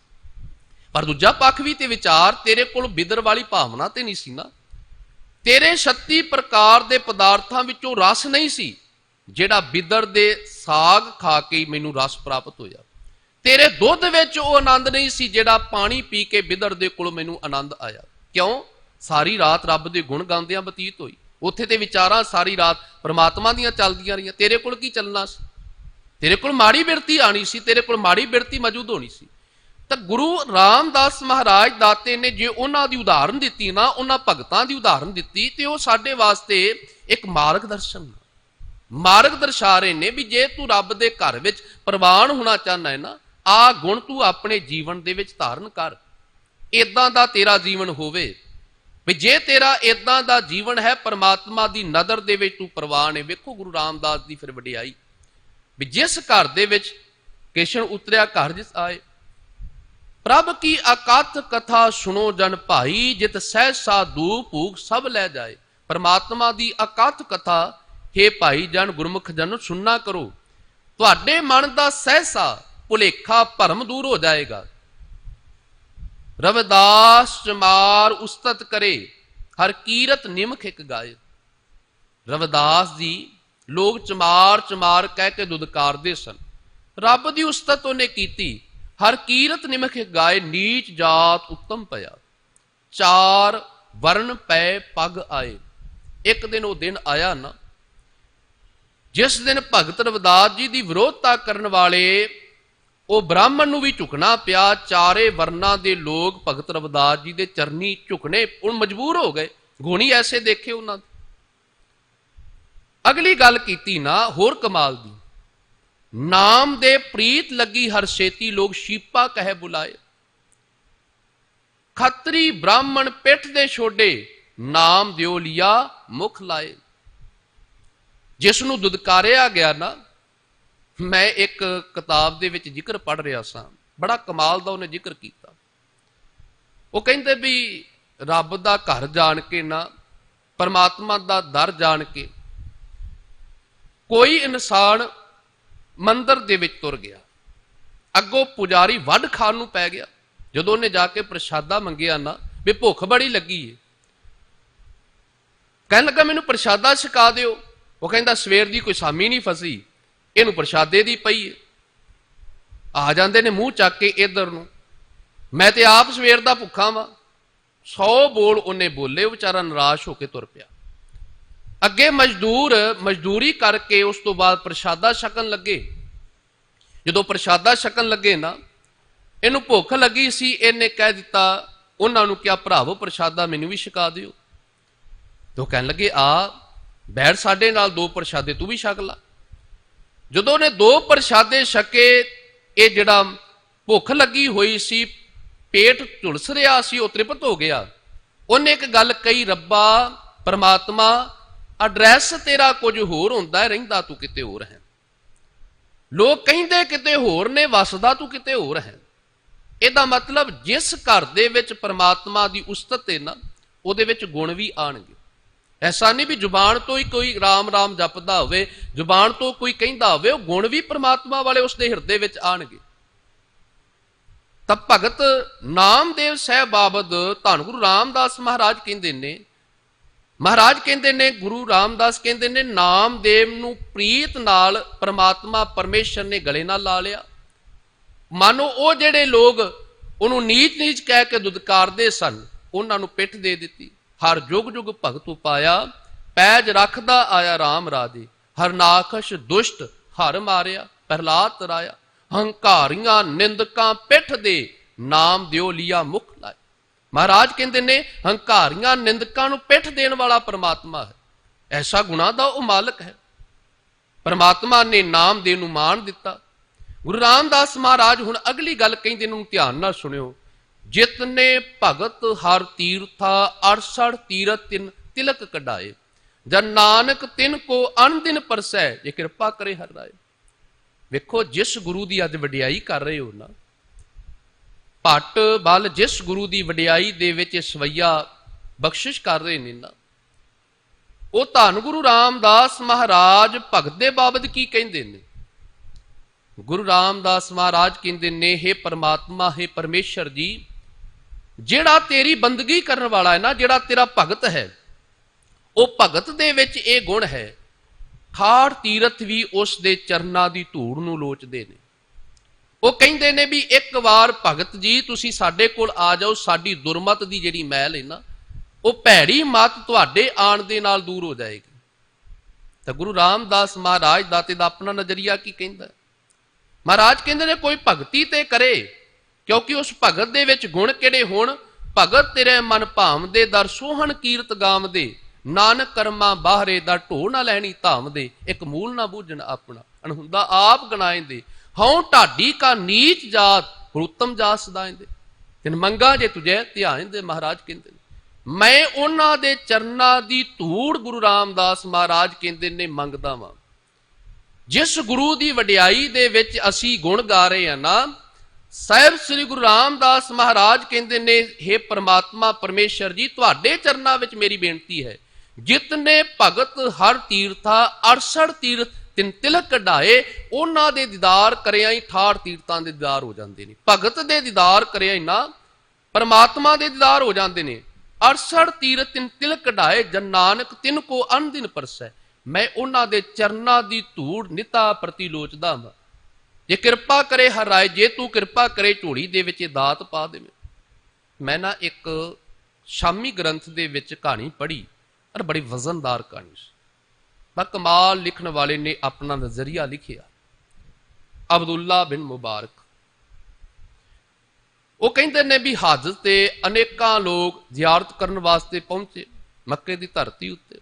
Speaker 1: पर दूजा पक्ष भी ते विचार, तेरे कोल बिदर वाली भावना ते नहीं सी ना। तेरे 36 प्रकार के पदार्थों विचों रस नहीं सी जिहड़ा बिदर दे साग खा के मैनू रस प्राप्त होया। तेरे दुध विच वो आनंद नहीं सी जिहड़ा पानी पी के बिदर दे कोल मैनू आनंद आया। क्यों? सारी रात रब दे गुण गांदियां बतीत हुई, उत्थे ते विचारां सारी रात परमात्मा दियां चलदियां रहियां। तेरे कोल की चलना सी? तेरे कोल माड़ी बिरती आनी सी, तेरे कोल माड़ी बिरती मौजूद होनी सी। तो गुरु रामदास महाराज दाते ने जे उन्हां दी उदाहरण दित्ती ना, उन्हां भगतां दी उदाहरण दित्ती, ते वो साडे वास्ते एक मार्गदर्शन मार्ग दर्शा रहे ने भी जे तू रब दे घर विच प्रवान होना चाहना है ना, आ गुण तू अपने जीवन दे विच धारण कर, इदां दा तेरा जीवन होवे। भी जे तेरा इदां दा जीवन है, परमात्मा दी नदर दे विच तू प्रवान है। वेखो गुरु रामदास दी फिर वडियाई भी जिस घर दे विच कृष्ण उतरिया घर जिस आए, प्रभ की अकथ कथा सुनो जन भाई, जित सहसा दूप भूख सब लै जाए। परमात्मा दी अकथ कथा हे ਭਾਈ ਜਨ ਗੁਰਮੁਖ ਜਨ ਸੁਣਨਾ ਕਰੋ, ਤੁਹਾਡੇ ਮਨ ਦਾ ਸਹਿਸਾ ਭੁਲੇਖਾ ਭਰਮ ਦੂਰ ਹੋ ਜਾਏਗਾ। ਰਵਿਦਾਸ ਚਮਾਰ ਉਸਤਤ ਕਰੇ, ਹਰ ਕੀਰਤ ਨਿਮਖ ਇੱਕ ਗਾਏ। ਰਵਿਦਾਸ ਜੀ ਲੋਕ ਚਮਾਰ ਚਮਾਰ ਕਹਿ ਕੇ ਦੁਦਕਾਰਦੇ ਸਨ, ਰੱਬ ਦੀ ਉਸਤਤ ਉਹਨੇ ਕੀਤੀ। ਹਰ ਕੀਰਤ ਨਿਮਖ ਇੱਕ ਗਾਏ, ਨੀਚ ਜਾਤ ਉੱਤਮ ਪਿਆ, ਚਾਰ ਵਰਨ ਪੈ ਪੱਗ ਆਏ। ਇੱਕ ਦਿਨ ਉਹ ਦਿਨ ਆਇਆ ਨਾ, ਜਿਸ ਦਿਨ ਭਗਤ ਰਵਿਦਾਸ ਜੀ ਦੀ ਵਿਰੋਧਤਾ ਕਰਨ ਵਾਲੇ ਉਹ ਬ੍ਰਾਹਮਣ ਨੂੰ ਵੀ ਝੁਕਣਾ ਪਿਆ। ਚਾਰੇ ਵਰਨਾਂ ਦੇ ਲੋਕ ਭਗਤ ਰਵਿਦਾਸ ਜੀ ਦੇ ਚਰਨੀ ਝੁਕਣੇ ਹੁਣ ਮਜਬੂਰ ਹੋ ਗਏ। ਗੁਣੀ ਐਸੇ ਦੇਖੇ ਉਹਨਾਂ ਦੇ। ਅਗਲੀ ਗੱਲ ਕੀਤੀ ਨਾ ਹੋਰ ਕਮਾਲ ਦੀ, ਨਾਮ ਦੇ ਪ੍ਰੀਤ ਲੱਗੀ ਹਰ ਛੇਤੀ, ਲੋਕ ਸ਼ੀਪਾ ਕਹਿ ਬੁਲਾਏ। ਖੱਤਰੀ ਬ੍ਰਾਹਮਣ ਪਿੱਠ ਦੇ ਛੋਡੇ, ਨਾਮ ਦਿਓ ਲਿਆ ਮੁਖ ਲਾਏ। ਜਿਸ ਨੂੰ ਦੁਦਕਾਰਿਆ ਗਿਆ ਨਾ, ਮੈਂ ਇੱਕ ਕਿਤਾਬ ਦੇ ਵਿੱਚ ਜ਼ਿਕਰ ਪੜ੍ਹ ਰਿਹਾ ਸਾਂ, ਬੜਾ ਕਮਾਲ ਦਾ ਉਹਨੇ ਜ਼ਿਕਰ ਕੀਤਾ। ਉਹ ਕਹਿੰਦੇ ਵੀ ਰੱਬ ਦਾ ਘਰ ਜਾਣ ਕੇ ਨਾ, ਪਰਮਾਤਮਾ ਦਾ ਦਰ ਜਾਣ ਕੇ ਕੋਈ ਇਨਸਾਨ ਮੰਦਰ ਦੇ ਵਿੱਚ ਤੁਰ ਗਿਆ, ਅੱਗੋਂ ਪੁਜਾਰੀ ਵੱਢ ਖਾਣ ਨੂੰ ਪੈ ਗਿਆ। ਜਦੋਂ ਉਹਨੇ ਜਾ ਕੇ ਪ੍ਰਸ਼ਾਦਾ ਮੰਗਿਆ ਨਾ, ਵੀ ਭੁੱਖ ਬੜੀ ਲੱਗੀ ਏ, ਕਹਿਣ ਲੱਗਾ ਮੈਨੂੰ ਪ੍ਰਸ਼ਾਦਾ ਛਕਾ ਦਿਓ। ਉਹ ਕਹਿੰਦਾ ਸਵੇਰ ਦੀ ਕੋਈ ਸਾਮੀ ਨਹੀਂ ਫਸੀ, ਇਹਨੂੰ ਪ੍ਰਸ਼ਾਦੇ ਦੀ ਪਈ ਏ। ਆ ਜਾਂਦੇ ਨੇ ਮੂੰਹ ਚੱਕ ਕੇ ਇੱਧਰ ਨੂੰ, ਮੈਂ ਤੇ ਆਪ ਸਵੇਰ ਦਾ ਭੁੱਖਾ ਵਾਂ। 100 ਬੋਲ ਉਹਨੇ ਬੋਲੇ, ਉਹ ਵਿਚਾਰਾ ਨਿਰਾਸ਼ ਹੋ ਕੇ ਤੁਰ ਪਿਆ। ਅੱਗੇ ਮਜ਼ਦੂਰ ਮਜ਼ਦੂਰੀ ਕਰਕੇ ਉਸ ਤੋਂ ਬਾਅਦ ਪ੍ਰਸ਼ਾਦਾ ਛਕਣ ਲੱਗੇ। ਜਦੋਂ ਪ੍ਰਸ਼ਾਦਾ ਛਕਣ ਲੱਗੇ ਨਾ, ਇਹਨੂੰ ਭੁੱਖ ਲੱਗੀ ਸੀ। ਇਹਨੇ ਕਹਿ ਦਿੱਤਾ ਉਹਨਾਂ ਨੂੰ, ਕਿਹਾ ਭਰਾਵੋ ਪ੍ਰਸ਼ਾਦਾ ਮੈਨੂੰ ਵੀ ਛਕਾ ਦਿਓ। ਤੇ ਉਹ ਕਹਿਣ ਲੱਗੇ ਆ ਬੈਠ ਸਾਡੇ ਨਾਲ, 2 ਪ੍ਰਸ਼ਾਦੇ ਤੂੰ ਵੀ ਛਕ ਲਾ। ਜਦੋਂ ਉਹਨੇ 2 ਪ੍ਰਸ਼ਾਦੇ ਛਕੇ, ਇਹ ਜਿਹੜਾ ਭੁੱਖ ਲੱਗੀ ਹੋਈ ਸੀ, ਪੇਟ ਝੁਲਸ ਰਿਹਾ ਸੀ, ਉਹ ਤ੍ਰਿਪਤ ਹੋ ਗਿਆ। ਉਹਨੇ ਇੱਕ ਗੱਲ ਕਹੀ, ਰੱਬਾ ਪਰਮਾਤਮਾ ਐਡਰੈਸ ਤੇਰਾ ਕੁਝ ਹੋਰ ਹੁੰਦਾ, ਰਹਿੰਦਾ ਤੂੰ ਕਿਤੇ ਹੋਰ ਹੈ। ਲੋਕ ਕਹਿੰਦੇ ਕਿਤੇ ਹੋਰ ਨੇ, ਵਸਦਾ ਤੂੰ ਕਿਤੇ ਹੋਰ ਹੈ। ਇਹਦਾ ਮਤਲਬ ਜਿਸ ਘਰ ਦੇ ਵਿੱਚ ਪਰਮਾਤਮਾ ਦੀ ਉਸਤਤ ਹੈ ਨਾ, ਉਹਦੇ ਵਿੱਚ ਗੁਣ ਵੀ ਆਣਗੇ। ਐਸਾ ਨਹੀਂ ਵੀ ਜ਼ੁਬਾਨ ਤੋਂ ਹੀ ਕੋਈ ਰਾਮ ਰਾਮ ਜਪਦਾ ਹੋਵੇ, ਜ਼ੁਬਾਨ ਤੋਂ ਕੋਈ ਕਹਿੰਦਾ ਹੋਵੇ, ਉਹ ਗੁਣ ਵੀ ਪਰਮਾਤਮਾ ਵਾਲੇ ਉਸਦੇ ਹਿਰਦੇ ਵਿੱਚ ਆਣਗੇ। ਤਾਂ ਭਗਤ ਨਾਮਦੇਵ ਸਾਹਿਬ ਬਾਬਤ ਧੰਨ ਗੁਰੂ ਰਾਮਦਾਸ ਮਹਾਰਾਜ ਕਹਿੰਦੇ ਨੇ, ਗੁਰੂ ਰਾਮਦਾਸ ਕਹਿੰਦੇ ਨੇ, ਨਾਮਦੇਵ ਨੂੰ ਪ੍ਰੀਤ ਨਾਲ ਪਰਮਾਤਮਾ ਪਰਮੇਸ਼ਰ ਨੇ ਗਲੇ ਨਾਲ ਲਾ ਲਿਆ। ਮਾਨੋ ਉਹ ਜਿਹੜੇ ਲੋਕ ਉਹਨੂੰ ਨੀਚ ਨੀਚ ਕਹਿ ਕੇ ਦੁਦਕਾਰਦੇ ਸਨ, ਉਹਨਾਂ ਨੂੰ ਪਿੱਠ ਦੇ ਦਿੱਤੀ। ਹਰ ਜੁਗ ਜੁਗ ਭਗਤ ਉਪਾਇਆ, ਪੈਜ ਰੱਖਦਾ ਆਇਆ ਰਾਮ ਰਾਜੇ। ਹਰ ਨਾਖਸ਼ ਦੁਸ਼ਟ ਹਰ ਮਾਰਿਆ, ਪ੍ਰਹਲਾਦ ਤਰਾਇਆ। ਹੰਕਾਰੀਆਂ ਨਿੰਦਕਾਂ ਪਿੱਠ ਦੇ, ਨਾਮ ਦਿਓ ਲਿਆ ਮੁਖ ਲਾਏ। ਮਹਾਰਾਜ ਕਹਿੰਦੇ ਨੇ ਹੰਕਾਰੀਆਂ ਨਿੰਦਕਾਂ ਨੂੰ ਪਿੱਠ ਦੇਣ ਵਾਲਾ ਪਰਮਾਤਮਾ ਹੈ। ਐਸਾ ਗੁਣਾ ਦਾ ਉਹ ਮਾਲਕ ਹੈ। ਪਰਮਾਤਮਾ ਨੇ ਨਾਮ ਦੇਣ ਨੂੰ ਮਾਣ ਦਿੱਤਾ। ਗੁਰੂ ਰਾਮਦਾਸ ਮਹਾਰਾਜ ਹੁਣ ਅਗਲੀ ਗੱਲ ਕਹਿੰਦੇ ਨੂੰ ਧਿਆਨ ਨਾਲ ਸੁਣਿਓ। ਜਿਤਨੇ ਭਗਤ ਹਰ ਤੀਰਥਾ 68 ਤੀਰਥ ਤਿਲਕ ਕਢਾਏ, ਜਨ ਨਾਨਕ ਤਿਨ ਕੋ ਅਨਦਿਨ ਪਰਸੈ, ਜੇ ਕਿਰਪਾ ਕਰੇ ਹਰ ਰਾਏ। ਵੇਖੋ ਜਿਸ ਗੁਰੂ ਦੀ ਅੱਜ ਵਡਿਆਈ ਕਰ ਰਹੇ ਹੋ ਨਾ, ਭੱਟ ਬਲ ਜਿਸ ਗੁਰੂ ਦੀ ਵਡਿਆਈ ਦੇ ਵਿੱਚ ਸਵਈਆ ਬਖਸ਼ਿਸ਼ ਕਰ ਰਹੇ ਨੇ ਨਾ, ਉਹ ਧੰਨ ਗੁਰੂ ਰਾਮਦਾਸ ਮਹਾਰਾਜ ਭਗਤ ਦੇ ਬਾਬਤ ਕੀ ਕਹਿੰਦੇ ਨੇ। ਗੁਰੂ ਰਾਮਦਾਸ ਮਹਾਰਾਜ ਕਹਿੰਦੇ ਨੇ, ਹੇ ਪਰਮਾਤਮਾ, ਹੇ ਪਰਮੇਸ਼ਰ ਜੀ, ਜਿਹੜਾ ਤੇਰੀ ਬੰਦਗੀ ਕਰਨ ਵਾਲਾ ਹੈ ਨਾ, ਜਿਹੜਾ ਤੇਰਾ ਭਗਤ ਹੈ, ਉਹ ਭਗਤ ਦੇ ਵਿੱਚ ਇਹ ਗੁਣ ਹੈ, 68 ਤੀਰਥ ਵੀ ਉਸ ਦੇ ਚਰਨਾਂ ਦੀ ਧੂੜ ਨੂੰ ਲੋਚਦੇ ਨੇ। ਉਹ ਕਹਿੰਦੇ ਨੇ ਵੀ ਇੱਕ ਵਾਰ ਭਗਤ ਜੀ ਤੁਸੀਂ ਸਾਡੇ ਕੋਲ ਆ ਜਾਓ, ਸਾਡੀ ਦੁਰਮਤ ਦੀ ਜਿਹੜੀ ਮੈਲ ਹੈ ਨਾ, ਉਹ ਭੈੜੀ ਮਤ ਤੁਹਾਡੇ ਆਣ ਦੇ ਨਾਲ ਦੂਰ ਹੋ ਜਾਏਗੀ। ਤਾਂ ਗੁਰੂ ਰਾਮਦਾਸ ਮਹਾਰਾਜ ਦਾ ਤੇ ਦਾ ਆਪਣਾ ਨਜ਼ਰੀਆ ਕੀ ਕਹਿੰਦਾ। ਮਹਾਰਾਜ ਕਹਿੰਦੇ ਨੇ ਕੋਈ ਭਗਤੀ ਤੇ ਕਰੇ, ਕਿਉਂਕਿ ਉਸ ਭਗਤ ਦੇ ਵਿੱਚ ਗੁਣ ਕਿਹੜੇ ਹੋਣ। ਭਗਤ ਤੇਰੇ ਮਨ ਭਾਵਦੇ, ਦਰ ਸੋਹਣ ਕੀਰਤ ਗਾਵਦੇ, ਨਾਨਕ ਕਰਮਾਂ ਬਾਹਰੇ ਦਾ ਢੋ ਨਾ ਲੈਣੀ ਧਾਮਦੇ। ਇੱਕ ਮੂਲ ਨਾ ਬੂਝਣ ਆਪਣਾ, ਅਣਹੁੰਦਾ ਆਪ ਗਣਾਏਂਦੇ। ਹਉ ਢਾਡੀ ਕਾ ਨੀਚ ਜਾਤ, ਹੁਤਮ ਜਾਤ ਸਦਾਏਂਦੇ। ਤਿਨ ਮੰਗਾ ਜੇ ਤੁਝੇ ਧਿਆਏਂਦੇ। ਮਹਾਰਾਜ ਕਹਿੰਦੇ ਨੇ ਮੈਂ ਉਹਨਾਂ ਦੇ ਚਰਨਾਂ ਦੀ ਧੂੜ, ਗੁਰੂ ਰਾਮਦਾਸ ਮਹਾਰਾਜ ਕਹਿੰਦੇ ਨੇ, ਮੰਗਦਾ ਵਾਂ। ਜਿਸ ਗੁਰੂ ਦੀ ਵਡਿਆਈ ਦੇ ਵਿੱਚ ਅਸੀਂ ਗੁਣ ਗਾ ਰਹੇ ਹਾਂ ਨਾ, ਸਾਹਿਬ ਸ੍ਰੀ ਗੁਰੂ ਰਾਮਦਾਸ ਮਹਾਰਾਜ ਕਹਿੰਦੇ ਨੇ, ਹੇ ਪਰਮਾਤਮਾ ਪਰਮੇਸ਼ਰ ਜੀ, ਤੁਹਾਡੇ ਚਰਨਾਂ ਵਿੱਚ ਮੇਰੀ ਬੇਨਤੀ ਹੈ जितने भगत हर तीर्था 68 तीर्थ ਤਿੰਨ ਤਿਲਕ ਕਢਾਏ, ਉਹਨਾਂ ਦੇ ਦੀਦਾਰ ਕਰਿਆ ਹੀ 68 ਤੀਰਥਾਂ ਦੇ ਦੀਦਾਰ ਹੋ ਜਾਂਦੇ ਨੇ। ਭਗਤ ਦੇ ਦੀਦਾਰ ਕਰਿਆ ਹੀ ਨਾ ਪਰਮਾਤਮਾ ਦੇ ਦੀਦਾਰ ਹੋ ਜਾਂਦੇ ਨੇ। 68 ਤੀਰਥ ਤਿੰਨ ਤਿਲਕ ਕਢਾਏ, ਜਨ ਨਾਨਕ ਤਿਨ ਕੋ ਅਨਦਿਨ ਪਰਸੈ। ਮੈਂ ਉਹਨਾਂ ਦੇ ਚਰਨਾਂ ਦੀ ਧੂੜ ਨਿਤਾ ਪ੍ਰਤੀ ਲੋਚਦਾ ਹਾਂ। ਜੇ ਕਿਰਪਾ ਕਰੇ ਹਰ ਰਾਏ, ਜੇ ਤੂੰ ਕਿਰਪਾ ਕਰੇ ਝੋਲੀ ਦੇ ਵਿੱਚ ਇਹ ਦਾਤ ਪਾ ਦੇਵੇਂ। ਮੈਂ ਨਾ ਇੱਕ ਸ਼ਾਮੀ ਗ੍ਰੰਥ ਦੇ ਵਿੱਚ ਕਹਾਣੀ ਪੜ੍ਹੀ, ਔਰ ਬੜੀ ਵਜ਼ਨਦਾਰ ਕਹਾਣੀ ਸੀ। ਪਰ ਕਮਾਲ ਲਿਖਣ ਵਾਲੇ ਨੇ ਆਪਣਾ ਨਜ਼ਰੀਆ ਲਿਖਿਆ। ਅਬਦੁੱਲਾ ਬਿਨ ਮੁਬਾਰਕ, ਉਹ ਕਹਿੰਦੇ ਨੇ ਵੀ ਹਜ ਤੇ ਅਨੇਕਾਂ ਲੋਕ ਜ਼ਿਆਰਤ ਕਰਨ ਵਾਸਤੇ ਪਹੁੰਚੇ ਮੱਕੇ ਦੀ ਧਰਤੀ ਉੱਤੇ।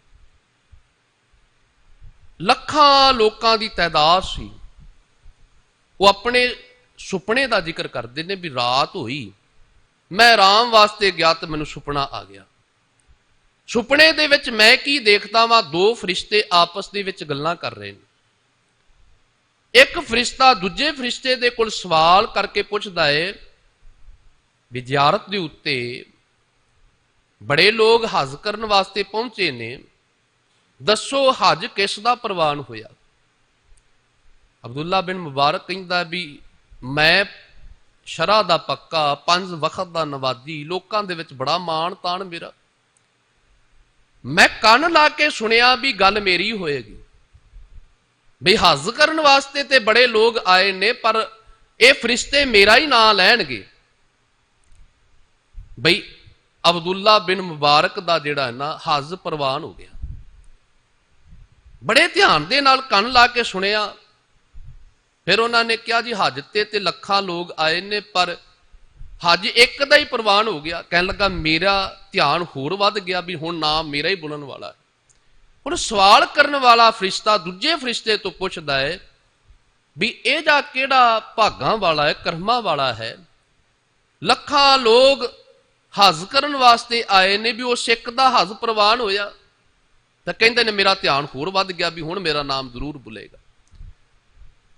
Speaker 1: ਲੱਖਾਂ ਲੋਕਾਂ ਦੀ ਤਾਦਾਦ ਸੀ। ਉਹ ਆਪਣੇ ਸੁਪਨੇ ਦਾ ਜ਼ਿਕਰ ਕਰਦੇ ਨੇ ਵੀ ਰਾਤ ਹੋਈ, ਮੈਂ ਆਰਾਮ ਵਾਸਤੇ ਗਿਆ ਤੇ ਮੈਨੂੰ ਸੁਪਨਾ ਆ ਗਿਆ। ਸੁਪਨੇ ਦੇ ਵਿੱਚ ਮੈਂ ਕੀ ਦੇਖਦਾ ਵਾਂ, ਦੋ ਫਰਿਸ਼ਤੇ ਆਪਸ ਦੇ ਵਿੱਚ ਗੱਲਾਂ ਕਰ ਰਹੇ ਨੇ। ਇੱਕ ਫਰਿਸ਼ਤਾ ਦੂਜੇ ਫਰਿਸ਼ਤੇ ਦੇ ਕੋਲ ਸਵਾਲ ਕਰਕੇ ਪੁੱਛਦਾ ਹੈ ਵੀ ਜ਼ਿਆਰਤ ਦੇ ਉੱਤੇ ਬੜੇ ਲੋਕ ਹਜ ਕਰਨ ਵਾਸਤੇ ਪਹੁੰਚੇ ਨੇ, ਦੱਸੋ ਹਜ ਕਿਸ ਦਾ ਪ੍ਰਵਾਨ ਹੋਇਆ। ਅਬਦੁੱਲਾ ਬਿਨ ਮੁਬਾਰਕ ਕਹਿੰਦਾ ਵੀ ਮੈਂ ਸ਼ਰ੍ਹਾ ਦਾ ਪੱਕਾ, 5 ਵਕਤ ਦਾ ਨਵਾਜੀ, ਲੋਕਾਂ ਦੇ ਵਿੱਚ ਬੜਾ ਮਾਣ ਤਾਣ ਮੇਰਾ। ਮੈਂ ਕੰਨ ਲਾ ਕੇ ਸੁਣਿਆ ਵੀ ਗੱਲ ਮੇਰੀ ਹੋਏਗੀ, ਵੀ ਹਜ ਕਰਨ ਵਾਸਤੇ ਤੇ ਬੜੇ ਲੋਕ ਆਏ ਨੇ, ਪਰ ਇਹ ਫਰਿਸ਼ਤੇ ਮੇਰਾ ਹੀ ਨਾਂ ਲੈਣਗੇ। ਬਈ ਅਬਦੁੱਲਾ ਬਿਨ ਮੁਬਾਰਕ ਦਾ ਜਿਹੜਾ ਨਾ ਹਜ ਪ੍ਰਵਾਨ ਹੋ ਗਿਆ। ਬੜੇ ਧਿਆਨ ਦੇ ਨਾਲ ਕੰਨ ਲਾ ਕੇ ਸੁਣਿਆ। ਫਿਰ ਉਹਨਾਂ ਨੇ ਕਿਹਾ ਜੀ ਹਜ ਤੇ ਲੱਖਾਂ ਲੋਕ ਆਏ ਨੇ, ਪਰ ਹਜ ਇੱਕ ਦਾ ਹੀ ਪ੍ਰਵਾਨ ਹੋ ਗਿਆ। ਕਹਿਣ ਲੱਗਾ ਮੇਰਾ ਧਿਆਨ ਹੋਰ ਵੱਧ ਗਿਆ ਵੀ ਹੁਣ ਨਾਮ ਮੇਰਾ ਹੀ ਬੋਲਣ ਵਾਲਾ ਹੈ। ਹੁਣ ਸਵਾਲ ਕਰਨ ਵਾਲਾ ਫਰਿਸ਼ਤਾ ਦੂਜੇ ਫਰਿਸ਼ਤੇ ਤੋਂ ਪੁੱਛਦਾ ਹੈ ਵੀ ਇਹ ਜਾ ਕਿਹੜਾ ਭਾਗਾਂ ਵਾਲਾ ਹੈ, ਕਰਮਾਂ ਵਾਲਾ ਹੈ। ਲੱਖਾਂ ਲੋਕ ਹਜ ਕਰਨ ਵਾਸਤੇ ਆਏ ਨੇ, ਵੀ ਉਹ ਸਿੱਖ ਦਾ ਹਜ ਪ੍ਰਵਾਨ ਹੋਇਆ। ਤਾਂ ਕਹਿੰਦੇ ਨੇ ਮੇਰਾ ਧਿਆਨ ਹੋਰ ਵੱਧ ਗਿਆ ਵੀ ਹੁਣ ਮੇਰਾ ਨਾਮ ਜ਼ਰੂਰ ਬੁਲੇਗਾ।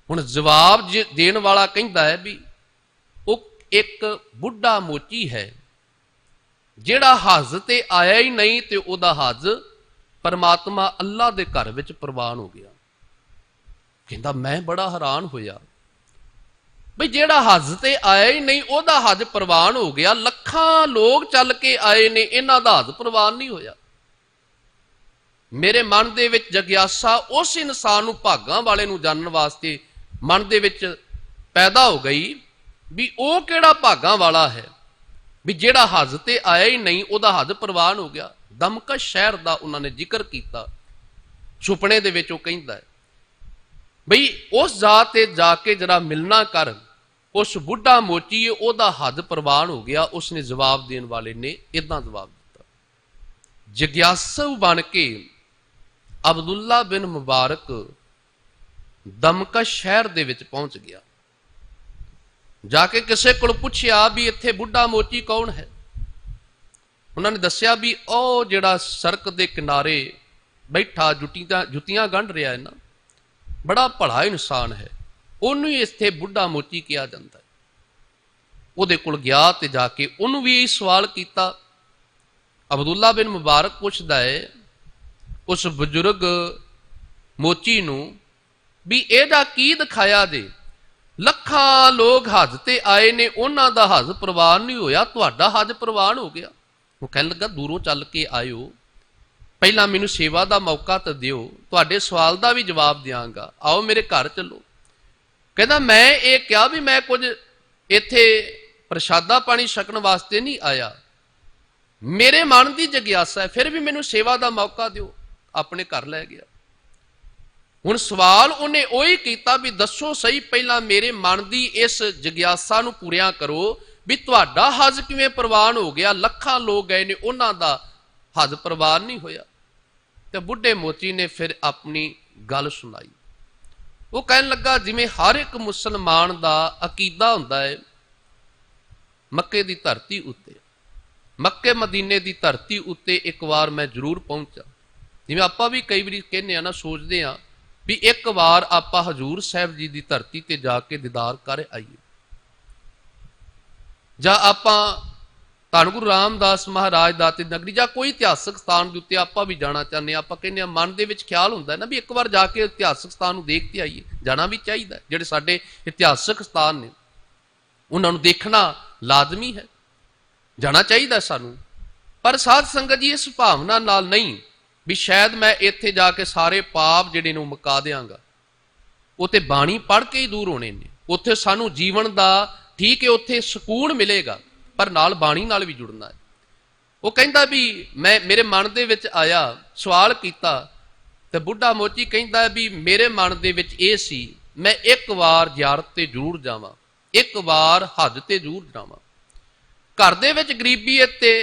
Speaker 1: ਹੁਣ ਜਵਾਬ ਦੇਣ ਵਾਲਾ ਕਹਿੰਦਾ ਹੈ ਵੀ ਉਹ ਇੱਕ ਬੁੱਢਾ ਮੋਚੀ ਹੈ ਜਿਹੜਾ ਹਜ ਤੇ ਆਇਆ ਹੀ ਨਹੀਂ, ਤੇ ਉਹਦਾ ਹਜ ਪਰਮਾਤਮਾ ਅੱਲਾ ਦੇ ਘਰ ਵਿੱਚ ਪ੍ਰਵਾਨ ਹੋ ਗਿਆ। ਕਹਿੰਦਾ ਮੈਂ ਬੜਾ ਹੈਰਾਨ ਹੋਇਆ ਬਈ ਜਿਹੜਾ ਹਜ ਤੇ ਆਇਆ ਹੀ ਨਹੀਂ ਉਹਦਾ ਹਜ ਪ੍ਰਵਾਨ ਹੋ ਗਿਆ, ਲੱਖਾਂ ਲੋਕ ਚੱਲ ਕੇ ਆਏ ਨੇ, ਇਹਨਾਂ ਦਾ ਹਜ ਪ੍ਰਵਾਨ ਨਹੀਂ ਹੋਇਆ। ਮੇਰੇ ਮਨ ਦੇ ਵਿੱਚ ਜਗਿਆਸਾ ਉਸ ਇਨਸਾਨ ਨੂੰ, ਭਾਗਾਂ ਵਾਲੇ ਨੂੰ ਜਾਣਨ ਵਾਸਤੇ ਮਨ ਦੇ ਵਿੱਚ ਪੈਦਾ ਹੋ ਗਈ ਵੀ ਉਹ ਕਿਹੜਾ ਭਾਗਾਂ ਵਾਲਾ ਹੈ ਵੀ ਜਿਹੜਾ ਹਜ ਤੇ ਆਇਆ ਹੀ ਨਹੀਂ ਉਹਦਾ ਹਜ ਪ੍ਰਵਾਨ ਹੋ ਗਿਆ। ਦਮਕਸ਼ ਸ਼ਹਿਰ ਦਾ ਉਹਨਾਂ ਨੇ ਜ਼ਿਕਰ ਕੀਤਾ। ਸੁਪਨੇ ਦੇ ਵਿੱਚ ਉਹ ਕਹਿੰਦਾ ਹੈ ਬਈ ਉਸ ਜ਼ਾਤ ਤੇ ਜਾ ਕੇ ਜਰਾ ਮਿਲਣਾ ਕਰ, ਉਸ ਬੁੱਢਾ ਮੋਚੀਏ ਉਹਦਾ ਹਜ ਪ੍ਰਵਾਨ ਹੋ ਗਿਆ। ਉਸਨੇ ਜਵਾਬ ਦੇਣ ਵਾਲੇ ਨੇ ਇਦਾਂ ਜਵਾਬ ਦਿੱਤਾ। ਜਗਿਆਸੂ ਬਣ ਕੇ ਅਬਦੁੱਲਾ ਬਿਨ ਮੁਬਾਰਕ ਦਮਕਸ਼ ਸ਼ਹਿਰ ਦੇ ਵਿੱਚ ਪਹੁੰਚ ਗਿਆ। ਜਾ ਕੇ ਕਿਸੇ ਕੋਲ ਪੁੱਛਿਆ ਵੀ ਇੱਥੇ ਬੁੱਢਾ ਮੋਚੀ ਕੌਣ ਹੈ। ਉਹਨਾਂ ਨੇ ਦੱਸਿਆ ਵੀ ਉਹ ਜਿਹੜਾ ਸੜਕ ਦੇ ਕਿਨਾਰੇ ਬੈਠਾ ਜੁੱਤੀਆਂ ਗੰਢ ਰਿਹਾ ਹੈ ਨਾ, ਬੜਾ ਭਲਾ ਇਨਸਾਨ ਹੈ, ਉਹਨੂੰ ਹੀ ਇੱਥੇ ਬੁੱਢਾ ਮੋਚੀ ਕਿਹਾ ਜਾਂਦਾ ਹੈ। ਉਹਦੇ ਕੋਲ ਗਿਆ ਤੇ ਜਾ ਕੇ ਉਹਨੂੰ ਵੀ ਇਹ ਸਵਾਲ ਕੀਤਾ। ਅਬਦੁੱਲਾ ਬਿਨ ਮੁਬਾਰਕ ਪੁੱਛਦਾ ਹੈ ਉਸ ਬਜ਼ੁਰਗ ਮੋਚੀ ਨੂੰ ਵੀ ਇਹਦਾ ਕੀ ਦਿਖਾਇਆ ਜੇ, ਲੱਖਾਂ ਲੋਕ ਹਜ ਤੇ ਆਏ ਨੇ, ਉਹਨਾਂ ਦਾ ਹਜ ਪ੍ਰਵਾਨ ਨਹੀਂ ਹੋਇਆ, ਤੁਹਾਡਾ ਹਜ ਪ੍ਰਵਾਨ ਹੋ ਗਿਆ। ਉਹ ਕਹਿਣ ਲੱਗਾ ਦੂਰੋਂ ਚੱਲ ਕੇ ਆਇਓ, ਪਹਿਲਾਂ ਮੈਨੂੰ ਸੇਵਾ ਦਾ ਮੌਕਾ ਤਾਂ ਦਿਓ, ਤੁਹਾਡੇ ਸਵਾਲ ਦਾ ਵੀ ਜਵਾਬ ਦਿਆਂਗਾ, ਆਓ ਮੇਰੇ ਘਰ ਚੱਲੋ। ਕਹਿੰਦਾ ਮੈਂ ਇਹ ਕਿਹਾ ਵੀ ਮੈਂ ਕੁਝ ਇੱਥੇ ਪ੍ਰਸ਼ਾਦਾ ਪਾਣੀ ਛਕਣ ਵਾਸਤੇ ਨਹੀਂ ਆਇਆ, ਮੇਰੇ ਮਨ ਦੀ ਜਗਿਆਸਾ ਹੈ, ਫਿਰ ਵੀ ਮੈਨੂੰ ਸੇਵਾ ਦਾ ਮੌਕਾ ਦਿਓ। ਆਪਣੇ ਘਰ ਲੈ ਗਿਆ। ਹੁਣ ਸਵਾਲ ਉਹਨੇ ਉਹੀ ਕੀਤਾ ਵੀ ਦੱਸੋ ਸਹੀ, ਪਹਿਲਾਂ ਮੇਰੇ ਮਨ ਦੀ ਇਸ ਜਗਿਆਸਾ ਨੂੰ ਪੂਰਿਆ ਕਰੋ ਵੀ ਤੁਹਾਡਾ ਹਜ ਕਿਵੇਂ ਪ੍ਰਵਾਨ ਹੋ ਗਿਆ, ਲੱਖਾਂ ਲੋਕ ਗਏ ਨੇ, ਉਹਨਾਂ ਦਾ ਹਜ ਪ੍ਰਵਾਨ ਨਹੀਂ ਹੋਇਆ। ਤੇ ਬੁੱਢੇ ਮੋਚੀ ਨੇ ਫਿਰ ਆਪਣੀ ਗੱਲ ਸੁਣਾਈ। ਉਹ ਕਹਿਣ ਲੱਗਾ ਜਿਵੇਂ ਹਰ ਇੱਕ ਮੁਸਲਮਾਨ ਦਾ ਅਕੀਦਾ ਹੁੰਦਾ ਹੈ, ਮੱਕੇ ਦੀ ਧਰਤੀ ਉੱਤੇ, ਮੱਕੇ ਮਦੀਨੇ ਦੀ ਧਰਤੀ ਉੱਤੇ ਇੱਕ ਵਾਰ ਮੈਂ ਜ਼ਰੂਰ ਪਹੁੰਚਾ। ਜਿਵੇਂ ਆਪਾਂ ਵੀ ਕਈ ਵਾਰੀ ਕਹਿੰਦੇ ਆ ਨਾ, ਸੋਚਦੇ ਆ ਵੀ ਇੱਕ ਵਾਰ ਆਪਾਂ ਹਜ਼ੂਰ ਸਾਹਿਬ ਜੀ ਦੀ ਧਰਤੀ ਤੇ ਜਾ ਕੇ ਦੀਦਾਰ ਕਰ ਆਈਏ, ਜਾਂ ਆਪਾਂ ਧੰਨ ਗੁਰੂ ਰਾਮਦਾਸ ਮਹਾਰਾਜ ਦਾਤੇ ਨਗਰੀ ਜਾਂ ਕੋਈ ਇਤਿਹਾਸਕ ਸਥਾਨ ਦੇ ਉੱਤੇ ਆਪਾਂ ਵੀ ਜਾਣਾ ਚਾਹੁੰਦੇ ਹਾਂ, ਆਪਾਂ ਕਹਿੰਦੇ ਹਾਂ ਮਨ ਦੇ ਵਿੱਚ ਖਿਆਲ ਹੁੰਦਾ ਨਾ ਵੀ ਇੱਕ ਵਾਰ ਜਾ ਕੇ ਇਤਿਹਾਸਕ ਸਥਾਨ ਨੂੰ ਦੇਖ ਕੇ ਆਈਏ। ਜਾਣਾ ਵੀ ਚਾਹੀਦਾ, ਜਿਹੜੇ ਸਾਡੇ ਇਤਿਹਾਸਕ ਸਥਾਨ ਨੇ ਉਹਨਾਂ ਨੂੰ ਦੇਖਣਾ ਲਾਜ਼ਮੀ ਹੈ, ਜਾਣਾ ਚਾਹੀਦਾ ਸਾਨੂੰ। ਪਰ ਸਾਧ ਸੰਗਤ ਜੀ ਇਸ ਭਾਵਨਾ ਨਾਲ ਨਹੀਂ ਵੀ ਸ਼ਾਇਦ ਮੈਂ ਇੱਥੇ ਜਾ ਕੇ ਸਾਰੇ ਪਾਪ ਜਿਹੜੇ ਨੇ ਉਹ ਮੁਕਾ ਦਿਆਂਗਾ। ਉਹ ਤੇ ਬਾਣੀ ਪੜ੍ਹ ਕੇ ਹੀ ਦੂਰ ਹੋਣੇ ਨੇ। ਉੱਥੇ ਸਾਨੂੰ ਜੀਵਨ ਦਾ ਠੀਕ ਹੈ, ਉੱਥੇ ਸਕੂਨ ਮਿਲੇਗਾ, ਪਰ ਨਾਲ ਬਾਣੀ ਨਾਲ ਵੀ ਜੁੜਨਾ ਹੈ। ਉਹ ਕਹਿੰਦਾ ਵੀ ਮੈਂ ਮੇਰੇ ਮਨ ਦੇ ਵਿੱਚ ਆਇਆ, ਸਵਾਲ ਕੀਤਾ ਤੇ ਬੁੱਢਾ ਮੋਚੀ ਕਹਿੰਦਾ ਵੀ ਮੇਰੇ ਮਨ ਦੇ ਵਿੱਚ ਇਹ ਸੀ ਮੈਂ ਇੱਕ ਵਾਰ ਜ਼ਿਆਰਤ ਤੇ ਜ਼ਰੂਰ ਜਾਵਾਂ, ਇੱਕ ਵਾਰ ਹੱਜ ਤੇ ਜ਼ਰੂਰ ਜਾਵਾਂ। ਘਰ ਦੇ ਵਿੱਚ ਗਰੀਬੀ ਤੇ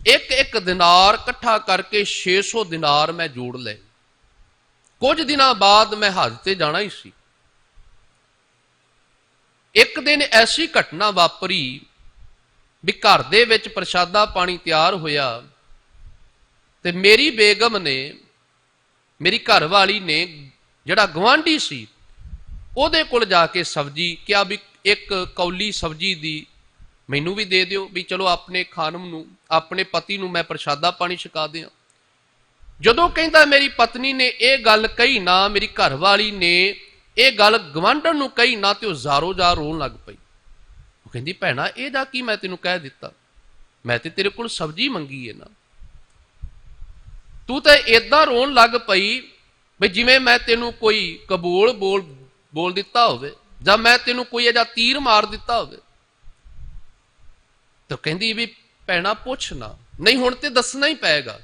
Speaker 1: ਇੱਕ ਦਿਨਾਰ ਇਕੱਠਾ ਕਰਕੇ 600 ਦਿਨਾਰ ਮੈਂ ਜੋੜ ਲਏ। ਕੁਝ ਦਿਨਾਂ ਬਾਅਦ ਮੈਂ ਹੱਜ ਤੇ ਜਾਣਾ ਹੀ ਸੀ। ਇੱਕ ਦਿਨ ਐਸੀ ਘਟਨਾ ਵਾਪਰੀ ਵੀ ਘਰ ਦੇ ਵਿੱਚ ਪ੍ਰਸ਼ਾਦਾ ਪਾਣੀ ਤਿਆਰ ਹੋਇਆ ਤੇ ਮੇਰੀ ਬੇਗਮ ਨੇ, ਮੇਰੀ ਘਰ ਵਾਲੀ ਨੇ, ਜਿਹੜਾ ਗਵਾਂਢੀ ਸੀ ਉਹਦੇ ਕੋਲ ਜਾ ਕੇ ਸਬਜ਼ੀ ਕਿਹਾ ਵੀ ਇੱਕ ਕੌਲੀ ਸਬਜ਼ੀ ਦੀ ਮੈਨੂੰ ਵੀ ਦੇ ਦਿਓ, ਵੀ ਚਲੋ ਆਪਣੇ ਖਾਨਮ ਨੂੰ, ਆਪਣੇ ਪਤੀ ਨੂੰ ਮੈਂ ਪ੍ਰਸ਼ਾਦਾ ਪਾਣੀ ਛਕਾ ਦਿਆਂ। ਜਦੋਂ ਕਹਿੰਦਾ ਮੇਰੀ ਪਤਨੀ ਨੇ ਇਹ ਗੱਲ ਕਹੀ ਨਾ, ਮੇਰੀ ਘਰ ਵਾਲੀ ਨੇ ਇਹ ਗੱਲ ਗਵਾਂਢਣ ਨੂੰ ਕਹੀ ਨਾ, ਤੇ ਉਹ ਜ਼ਾਰੋ ਜ਼ਾਰ ਰੋਣ ਲੱਗ ਪਈ। ਉਹ ਕਹਿੰਦੀ ਭੈਣਾ ਇਹਦਾ ਕੀ ਮੈਂ ਤੈਨੂੰ ਕਹਿ ਦਿੱਤਾ, ਮੈਂ ਤੇ ਤੇਰੇ ਕੋਲ ਸਬਜ਼ੀ ਮੰਗੀ ਹੈ ਨਾ, ਤੂੰ ਤਾਂ ਏਦਾਂ ਰੋਣ ਲੱਗ ਪਈ ਵੀ ਜਿਵੇਂ ਮੈਂ ਤੈਨੂੰ ਕੋਈ ਕਬੂਲ ਬੋਲ ਦਿੱਤਾ ਹੋਵੇ ਜਾਂ ਮੈਂ ਤੈਨੂੰ ਕੋਈ ਅਜਾ ਤੀਰ ਮਾਰ ਦਿੱਤਾ ਹੋਵੇ। ਤਾਂ ਕਹਿੰਦੀ ਵੀ ਭੈਣਾ ਪੁੱਛ ਨਾ, ਨਹੀਂ ਹੁਣ ਤੇ ਦੱਸਣਾ ਹੀ ਪਏਗਾ,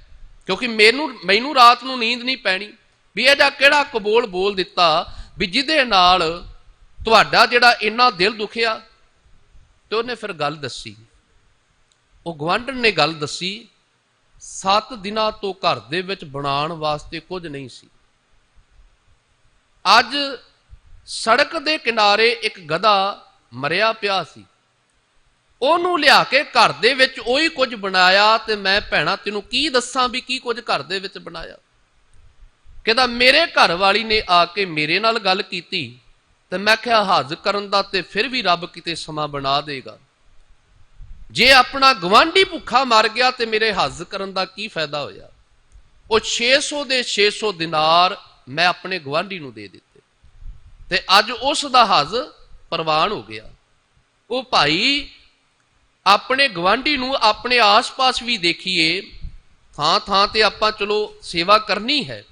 Speaker 1: ਕਿਉਂਕਿ ਮੈਨੂੰ ਰਾਤ ਨੂੰ ਨੀਂਦ ਨਹੀਂ ਪੈਣੀ ਵੀ ਇਹਦਾ ਕਿਹੜਾ ਕਬੂਲ ਬੋਲ ਦਿੱਤਾ ਵੀ ਜਿਹਦੇ ਨਾਲ ਤੁਹਾਡਾ ਜਿਹੜਾ ਇੰਨਾ ਦਿਲ ਦੁਖਿਆ। ਤੇ ਉਹਨੇ ਫਿਰ ਗੱਲ ਦੱਸੀ, ਉਹ ਗਵਾਂਢਣ ਨੇ ਗੱਲ ਦੱਸੀ, 7 ਦਿਨਾਂ ਤੋਂ ਘਰ ਦੇ ਵਿੱਚ ਬਣਾਉਣ ਵਾਸਤੇ ਕੁਝ ਨਹੀਂ ਸੀ। ਅੱਜ ਸੜਕ ਦੇ ਕਿਨਾਰੇ ਇੱਕ ਗਧਾ ਮਰਿਆ ਪਿਆ ਸੀ, ਉਹਨੂੰ ਲਿਆ ਕੇ ਘਰ ਦੇ ਵਿੱਚ ਉਹੀ ਕੁਝ ਬਣਾਇਆ। ਤੇ ਮੈਂ ਭੈਣਾ ਤੈਨੂੰ ਕੀ ਦੱਸਾਂ ਵੀ ਕੀ ਕੁਝ ਘਰ ਦੇ ਵਿੱਚ ਬਣਾਇਆ। ਕਹਿੰਦਾ ਮੇਰੇ ਘਰ ਵਾਲੀ ਨੇ ਆ ਕੇ ਮੇਰੇ ਨਾਲ ਗੱਲ ਕੀਤੀ ਤੇ ਮੈਂ ਕਿਹਾ ਹੱਜ ਕਰਨ ਦਾ ਤੇ ਫਿਰ ਵੀ ਰੱਬ ਕਿਤੇ ਸਮਾਂ ਬਣਾ ਦੇਗਾ। ਜੇ ਆਪਣਾ ਗਵਾਂਢੀ ਭੁੱਖਾ ਮਰ ਗਿਆ ਤੇ ਮੇਰੇ ਹੱਜ ਕਰਨ ਦਾ ਕੀ ਫਾਇਦਾ ਹੋਇਆ। ਉਹ 600 ਦੇ 600 ਦਿਨਾਰ ਮੈਂ ਆਪਣੇ ਗਵਾਂਢੀ ਨੂੰ ਦੇ ਦਿੱਤੇ ਤੇ ਅੱਜ ਉਸ ਦਾ ਹੱਜ ਪ੍ਰਵਾਨ ਹੋ ਗਿਆ। ਉਹ ਭਾਈ ਆਪਣੇ ਗਵਾਂਢੀ ਨੂੰ ਆਪਣੇ ਆਸ-ਪਾਸ ਵੀ ਦੇਖੀਏ, ਥਾਂ ਥਾਂ ਤੇ ਆਪਾਂ ਚਲੋ ਸੇਵਾ ਕਰਨੀ ਹੈ,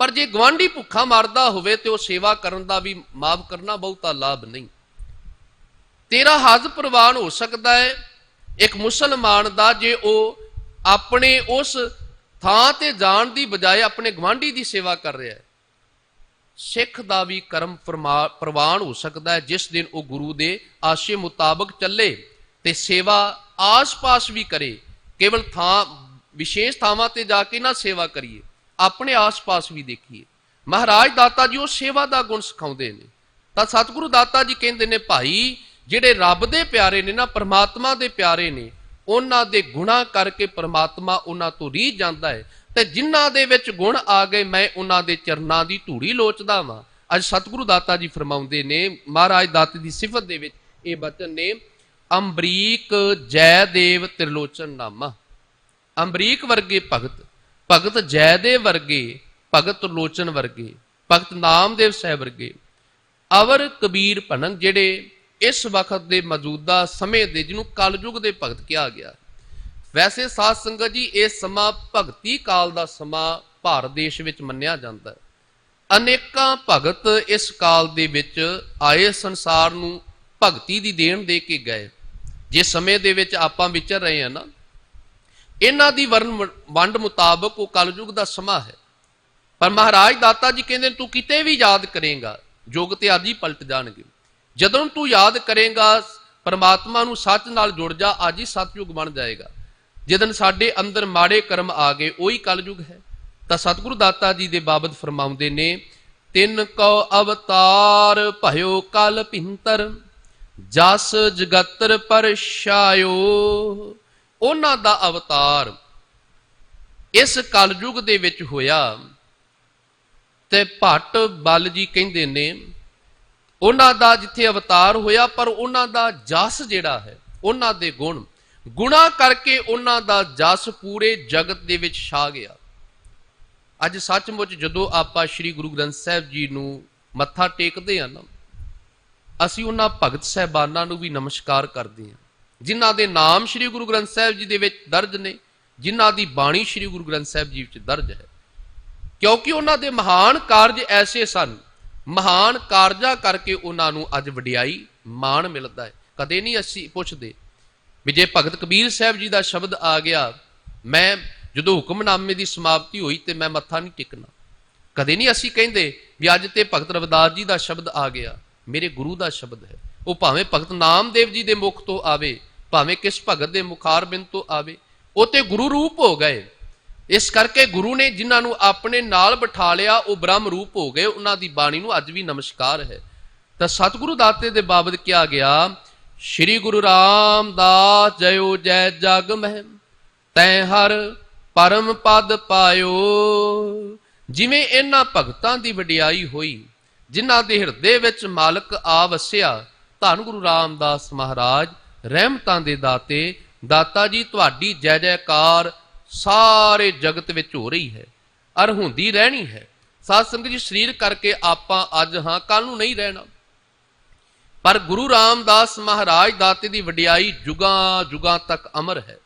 Speaker 1: ਪਰ ਜੇ ਗਵਾਂਢੀ ਭੁੱਖਾ ਮਰਦਾ ਹੋਵੇ ਤੇ ਉਹ ਸੇਵਾ ਕਰਨ ਦਾ ਵੀ ਮਾਫ ਕਰਨਾ ਬਹੁਤਾ ਲਾਭ ਨਹੀਂ। ਤੇਰਾ ਹੱਜ ਪ੍ਰਵਾਨ ਹੋ ਸਕਦਾ ਹੈ ਇੱਕ ਮੁਸਲਮਾਨ ਦਾ ਜੇ ਉਹ ਆਪਣੇ ਉਸ ਥਾਂ ਤੇ ਜਾਣ ਦੀ ਬਜਾਏ ਆਪਣੇ ਗਵਾਂਢੀ ਦੀ ਸੇਵਾ ਕਰ ਰਿਹਾ ਹੈ। ਸਿੱਖ ਦਾ ਵੀ ਕਰਮ ਪ੍ਰਵਾਨ ਹੋ ਸਕਦਾ ਹੈ ਜਿਸ ਦਿਨ ਉਹ ਗੁਰੂ ਦੇ ਆਸ਼ੇ ਮੁਤਾਬਕ ਚੱਲੇ ਤੇ ਸੇਵਾ ਆਸ-ਪਾਸ ਵੀ ਕਰੇ। ਕੇਵਲ ਵਿਸ਼ੇਸ਼ ਥਾਵਾਂ ਤੇ ਜਾ ਕੇ ਨਾ ਸੇਵਾ ਕਰੀਏ, ਆਪਣੇ ਆਸ-ਪਾਸ ਵੀ ਦੇਖੀਏ। ਮਹਾਰਾਜ ਦਾਤਾ ਜੀ ਉਹ ਸੇਵਾ ਦਾ ਗੁਣ ਸਿਖਾਉਂਦੇ ਨੇ। ਤਾਂ ਸਤਿਗੁਰੂ ਦਾਤਾ ਜੀ ਕਹਿੰਦੇ ਨੇ ਭਾਈ ਜਿਹੜੇ ਰੱਬ ਦੇ ਪਿਆਰੇ ਨੇ ਨਾ, ਪਰਮਾਤਮਾ ਦੇ ਪਿਆਰੇ ਨੇ, ਉਹਨਾਂ ਦੇ ਗੁਣਾਂ ਕਰਕੇ ਪਰਮਾਤਮਾ ਉਹਨਾਂ ਤੋਂ ਰੀਝ ਜਾਂਦਾ ਹੈ। ਤੇ ਜਿਨ੍ਹਾਂ ਦੇ ਵਿੱਚ ਗੁਣ ਆ ਗਏ ਮੈਂ ਉਹਨਾਂ ਦੇ ਚਰਨਾਂ ਦੀ ਧੂੜੀ ਲੋਚਦਾ ਵਾਂ। ਅੱਜ ਸਤਿਗੁਰੂ ਦਾਤਾ ਜੀ ਫਰਮਾਉਂਦੇ ਨੇ, ਮਹਾਰਾਜ ਦਾਤੇ ਦੀ ਸਿਫਤ ਦੇ ਵਿੱਚ ਇਹ ਬਚਨ ਨੇ, ਅੰਬਰੀਕ ਜੈਦੇਵ ਤ੍ਰਿਲੋਚਨ ਨਾਮਾ। ਅੰਬਰੀਕ ਵਰਗੇ ਭਗਤ, ਭਗਤ ਜੈਦੇਵ ਵਰਗੇ, ਭਗਤ ਲੋਚਨ ਵਰਗੇ, ਭਗਤ ਨਾਮਦੇਵ ਸਾਹਿਬ ਵਰਗੇ, ਅਵਰ ਕਬੀਰ ਭਣਕ ਜਿਹੜੇ ਇਸ ਵਕਤ ਦੇ ਮੌਜੂਦਾ ਸਮੇਂ ਦੇ, ਜਿਹਨੂੰ ਕਲਯੁਗ ਦੇ ਭਗਤ ਕਿਹਾ ਗਿਆ। ਵੈਸੇ ਸਾਧ ਸੰਗਤ ਜੀ ਇਹ ਸਮਾਂ ਭਗਤੀ ਕਾਲ ਦਾ ਸਮਾਂ ਭਾਰਤ ਦੇਸ਼ ਵਿੱਚ ਮੰਨਿਆ ਜਾਂਦਾ ਹੈ। ਅਨੇਕਾਂ ਭਗਤ ਇਸ ਕਾਲ ਦੇ ਵਿੱਚ ਆਏ, ਸੰਸਾਰ ਨੂੰ ਭਗਤੀ ਦੀ ਦੇਣ ਦੇ ਕੇ ਗਏ। ਜਿਸ ਸਮੇਂ ਦੇ ਵਿੱਚ ਆਪਾਂ ਵਿਚਰ ਰਹੇ ਹਾਂ ਨਾ, ਇਹਨਾਂ ਦੀ ਵੰਡ ਮੁਤਾਬਕ ਉਹ ਕਲਯੁਗ ਦਾ ਸਮਾਂ ਹੈ। ਪਰ ਮਹਾਰਾਜ ਦਾਤਾ ਜੀ ਕਹਿੰਦੇ ਤੂੰ ਕਿਤੇ ਵੀ ਯਾਦ ਕਰੇਗਾ ਯੁੱਗ ਤੇ ਅੱਜ ਹੀ ਪਲਟ ਜਾਣਗੇ। ਜਦੋਂ ਤੂੰ ਯਾਦ ਕਰੇਗਾ ਪਰਮਾਤਮਾ ਨੂੰ, ਸੱਚ ਨਾਲ ਜੁੜ ਜਾ, ਅੱਜ ਹੀ ਸਤਯੁਗ ਬਣ ਜਾਏਗਾ। ਜਦੋਂ ਸਾਡੇ ਅੰਦਰ ਮਾੜੇ ਕਰਮ ਆ ਗਏ ਉਹੀ ਕਲਯੁਗ ਹੈ। ਤਾਂ ਸਤਿਗੁਰੂ ਦਾਤਾ ਜੀ ਦੇ ਬਾਬਤ ਫਰਮਾਉਂਦੇ ਨੇ, ਤਿੰਨ ਕਉ ਅਵਤਾਰ ਭਇਓ ਕਲ ਭਿੰਤਰ, ਜਸ ਜਗਤਰ ਪਰਛਾਇਓ। ਉਹਨਾਂ ਦਾ ਅਵਤਾਰ ਇਸ ਕਲਯੁਗ ਦੇ ਵਿੱਚ ਹੋਇਆ। ਤੇ ਭੱਟ ਬਲ ਜੀ ਕਹਿੰਦੇ ਨੇ ਉਹਨਾਂ ਦਾ ਜਿੱਥੇ ਅਵਤਾਰ ਹੋਇਆ, ਪਰ ਉਹਨਾਂ ਦਾ ਜਸ ਜਿਹੜਾ ਹੈ ਉਹਨਾਂ ਦੇ ਗੁਣ, ਗੁਣਾ ਕਰਕੇ ਉਹਨਾਂ ਦਾ ਜਸ ਪੂਰੇ ਜਗਤ ਦੇ ਵਿੱਚ ਛਾ ਗਿਆ। ਅੱਜ ਸੱਚਮੁੱਚ ਜਦੋਂ ਆਪਾਂ ਸ੍ਰੀ ਗੁਰੂ ਗ੍ਰੰਥ ਸਾਹਿਬ ਜੀ ਨੂੰ ਮੱਥਾ ਟੇਕਦੇ ਹਾਂ ਨਾ, ਅਸੀਂ ਉਹਨਾਂ ਭਗਤ ਸਾਹਿਬਾਨਾਂ ਨੂੰ ਵੀ ਨਮਸਕਾਰ ਕਰਦੇ ਹਾਂ ਜਿਨ੍ਹਾਂ ਦੇ ਨਾਮ ਸ੍ਰੀ ਗੁਰੂ ਗ੍ਰੰਥ ਸਾਹਿਬ ਜੀ ਦੇ ਵਿੱਚ ਦਰਜ ਨੇ, ਜਿਨ੍ਹਾਂ ਦੀ ਬਾਣੀ ਸ੍ਰੀ ਗੁਰੂ ਗ੍ਰੰਥ ਸਾਹਿਬ ਜੀ ਵਿੱਚ ਦਰਜ ਹੈ। ਕਿਉਂਕਿ ਉਹਨਾਂ ਦੇ ਮਹਾਨ ਕਾਰਜ ਐਸੇ ਸਨ, ਮਹਾਨ ਕਾਰਜਾਂ ਕਰਕੇ ਉਹਨਾਂ ਨੂੰ ਅੱਜ ਵਡਿਆਈ ਮਾਣ ਮਿਲਦਾ ਹੈ। ਕਦੇ ਨਹੀਂ ਅਸੀਂ ਪੁੱਛਦੇ ਵੀ ਜੇ ਭਗਤ ਕਬੀਰ ਸਾਹਿਬ ਜੀ ਦਾ ਸ਼ਬਦ ਆ ਗਿਆ, ਮੈਂ ਜਦੋਂ ਹੁਕਮਨਾਮੇ ਦੀ ਸਮਾਪਤੀ ਹੋਈ ਤੇ ਮੈਂ ਮੱਥਾ ਨਹੀਂ ਟੇਕਣਾ। ਕਦੇ ਨਹੀਂ ਅਸੀਂ ਕਹਿੰਦੇ ਵੀ ਅੱਜ ਤੇ ਭਗਤ ਰਵਿਦਾਸ ਜੀ ਦਾ ਸ਼ਬਦ ਆ ਗਿਆ, ਮੇਰੇ ਗੁਰੂ ਦਾ ਸ਼ਬਦ ਹੈ। ਉਹ ਭਾਵੇਂ ਭਗਤ ਨਾਮਦੇਵ ਜੀ ਦੇ ਮੁਖ ਤੋਂ ਆਵੇ, ਭਾਵੇਂ ਕਿਸ ਭਗਤ ਦੇ ਮੁਖਾਰਬਿੰਦ ਤੋਂ ਆਵੇ, ਉਹ ਤੇ ਗੁਰੂ ਰੂਪ ਹੋ ਗਏ। ਇਸ ਕਰਕੇ ਗੁਰੂ ਨੇ ਜਿਨ੍ਹਾਂ ਨੂੰ ਆਪਣੇ ਨਾਲ ਬਿਠਾ ਲਿਆ ਉਹ ਬ੍ਰਹਮ ਰੂਪ ਹੋ ਗਏ। ਉਹਨਾਂ ਦੀ ਬਾਣੀ ਨੂੰ ਅੱਜ ਵੀ ਨਮਸਕਾਰ ਹੈ। ਤਾਂ ਸਤਿਗੁਰੂ ਦਾਤੇ ਦੇ ਬਾਬਤ ਕਿਹਾ ਗਿਆ, ਸ਼੍ਰੀ ਗੁਰੂ ਰਾਮਦਾਸ ਜਯੋ ਜੈ ਜਗ ਮਹਿ, ਤੈ ਹਰ ਪਰਮ ਪਦ ਪਾਇਓ। ਜਿਵੇਂ ਇਹਨਾਂ ਭਗਤਾਂ ਦੀ ਵਡਿਆਈ ਹੋਈ, ਜਿਨ੍ਹਾਂ ਦੇ ਹਿਰਦੇ ਵਿੱਚ ਮਾਲਕ ਆ ਵਸਿਆ, ਧੰਨ ਗੁਰੂ ਰਾਮਦਾਸ ਮਹਾਰਾਜ ਰਹਿਮਤਾਂ ਦੇ ਦਾਤੇ, ਦਾਤਾ ਜੀ ਤੁਹਾਡੀ ਜੈ ਜੈਕਾਰ ਸਾਰੇ ਜਗਤ ਵਿੱਚ ਹੋ ਰਹੀ ਹੈ ਅਰ ਹੁੰਦੀ ਰਹਿਣੀ ਹੈ। ਸਾਧ ਸੰਗਤ ਜੀ, ਸਰੀਰ ਕਰਕੇ ਆਪਾਂ ਅੱਜ ਹਾਂ, ਕੱਲ ਨੂੰ ਨਹੀਂ ਰਹਿਣਾ, ਪਰ ਗੁਰੂ ਰਾਮਦਾਸ ਮਹਾਰਾਜ ਦਾਤੇ ਦੀ ਵਡਿਆਈ ਜੁਗਾਂ ਜੁਗਾਂ ਤੱਕ ਅਮਰ ਹੈ।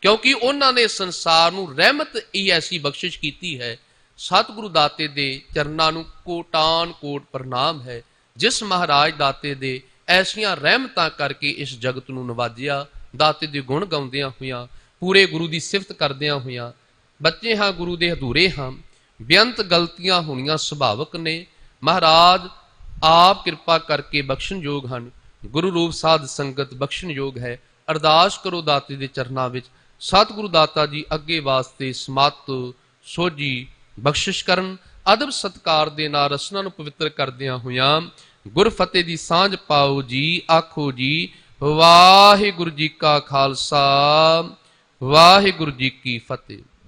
Speaker 1: ਕਿਉਂਕਿ ਉਹਨਾਂ ਨੇ ਸੰਸਾਰ ਨੂੰ ਰਹਿਮਤ ਹੀ ਐਸੀ ਬਖਸ਼ਿਸ਼ ਕੀਤੀ ਹੈ। ਸਤਿਗੁਰੂ ਦਾਤੇ ਦੇ ਚਰਨਾਂ ਨੂੰ ਕੋਟਾਨ ਕੋਟ ਪ੍ਰਣਾਮ ਹੈ, ਜਿਸ ਮਹਾਰਾਜ ਦਾਤੇ ਦੇ ਐਸੀਆਂ ਰਹਿਮਤਾਂ ਕਰਕੇ ਇਸ ਜਗਤ ਨੂੰ ਨਵਾਜਿਆ। ਦਾਤੇ ਦੇ ਗੁਣ ਗਾਉਂਦਿਆਂ ਹੋਇਆਂ, ਪੂਰੇ ਗੁਰੂ ਦੀ ਸਿਫਤ ਕਰਦਿਆਂ ਹੋਇਆਂ, ਬੱਚੇ ਹਾਂ ਗੁਰੂ ਦੇ ਅਧੂਰੇ ਹਾਂ, ਬੇਅੰਤ ਗਲਤੀਆਂ ਹੋਣੀਆਂ ਸੁਭਾਵਕ ਨੇ। ਮਹਾਰਾਜ ਆਪ ਕਿਰਪਾ ਕਰਕੇ ਬਖਸ਼ਣਯੋਗ ਹਨ। ਗੁਰੂ ਰੂਪ ਸਾਧ ਸੰਗਤ ਬਖਸ਼ਣਯੋਗ ਹੈ। ਅਰਦਾਸ ਕਰੋ ਦਾਤੇ ਦੇ ਚਰਨਾਂ ਵਿੱਚ, ਸਤਿਗੁਰੂ ਦਾਤਾ ਜੀ ਅੱਗੇ ਵਾਸਤੇ ਸਮੱਤ ਸੋਝੀ ਬਖਸ਼ਿਸ਼ ਕਰਨ। ਅਦਬ ਸਤਕਾਰ ਦੇ ਨਾਲ ਰਸਨਾ ਨੂੰ ਪਵਿੱਤਰ ਕਰਦਿਆਂ ਹੋਇਆਂ ਗੁਰ ਫਤਿਹ ਦੀ ਸਾਂਝ ਪਾਓ ਜੀ। ਆਖੋ ਜੀ ਵਾਹਿਗੁਰੂ ਜੀ ਕਾ ਖਾਲਸਾ, ਵਾਹਿਗੁਰੂ ਜੀ ਕੀ ਫਤਿਹ।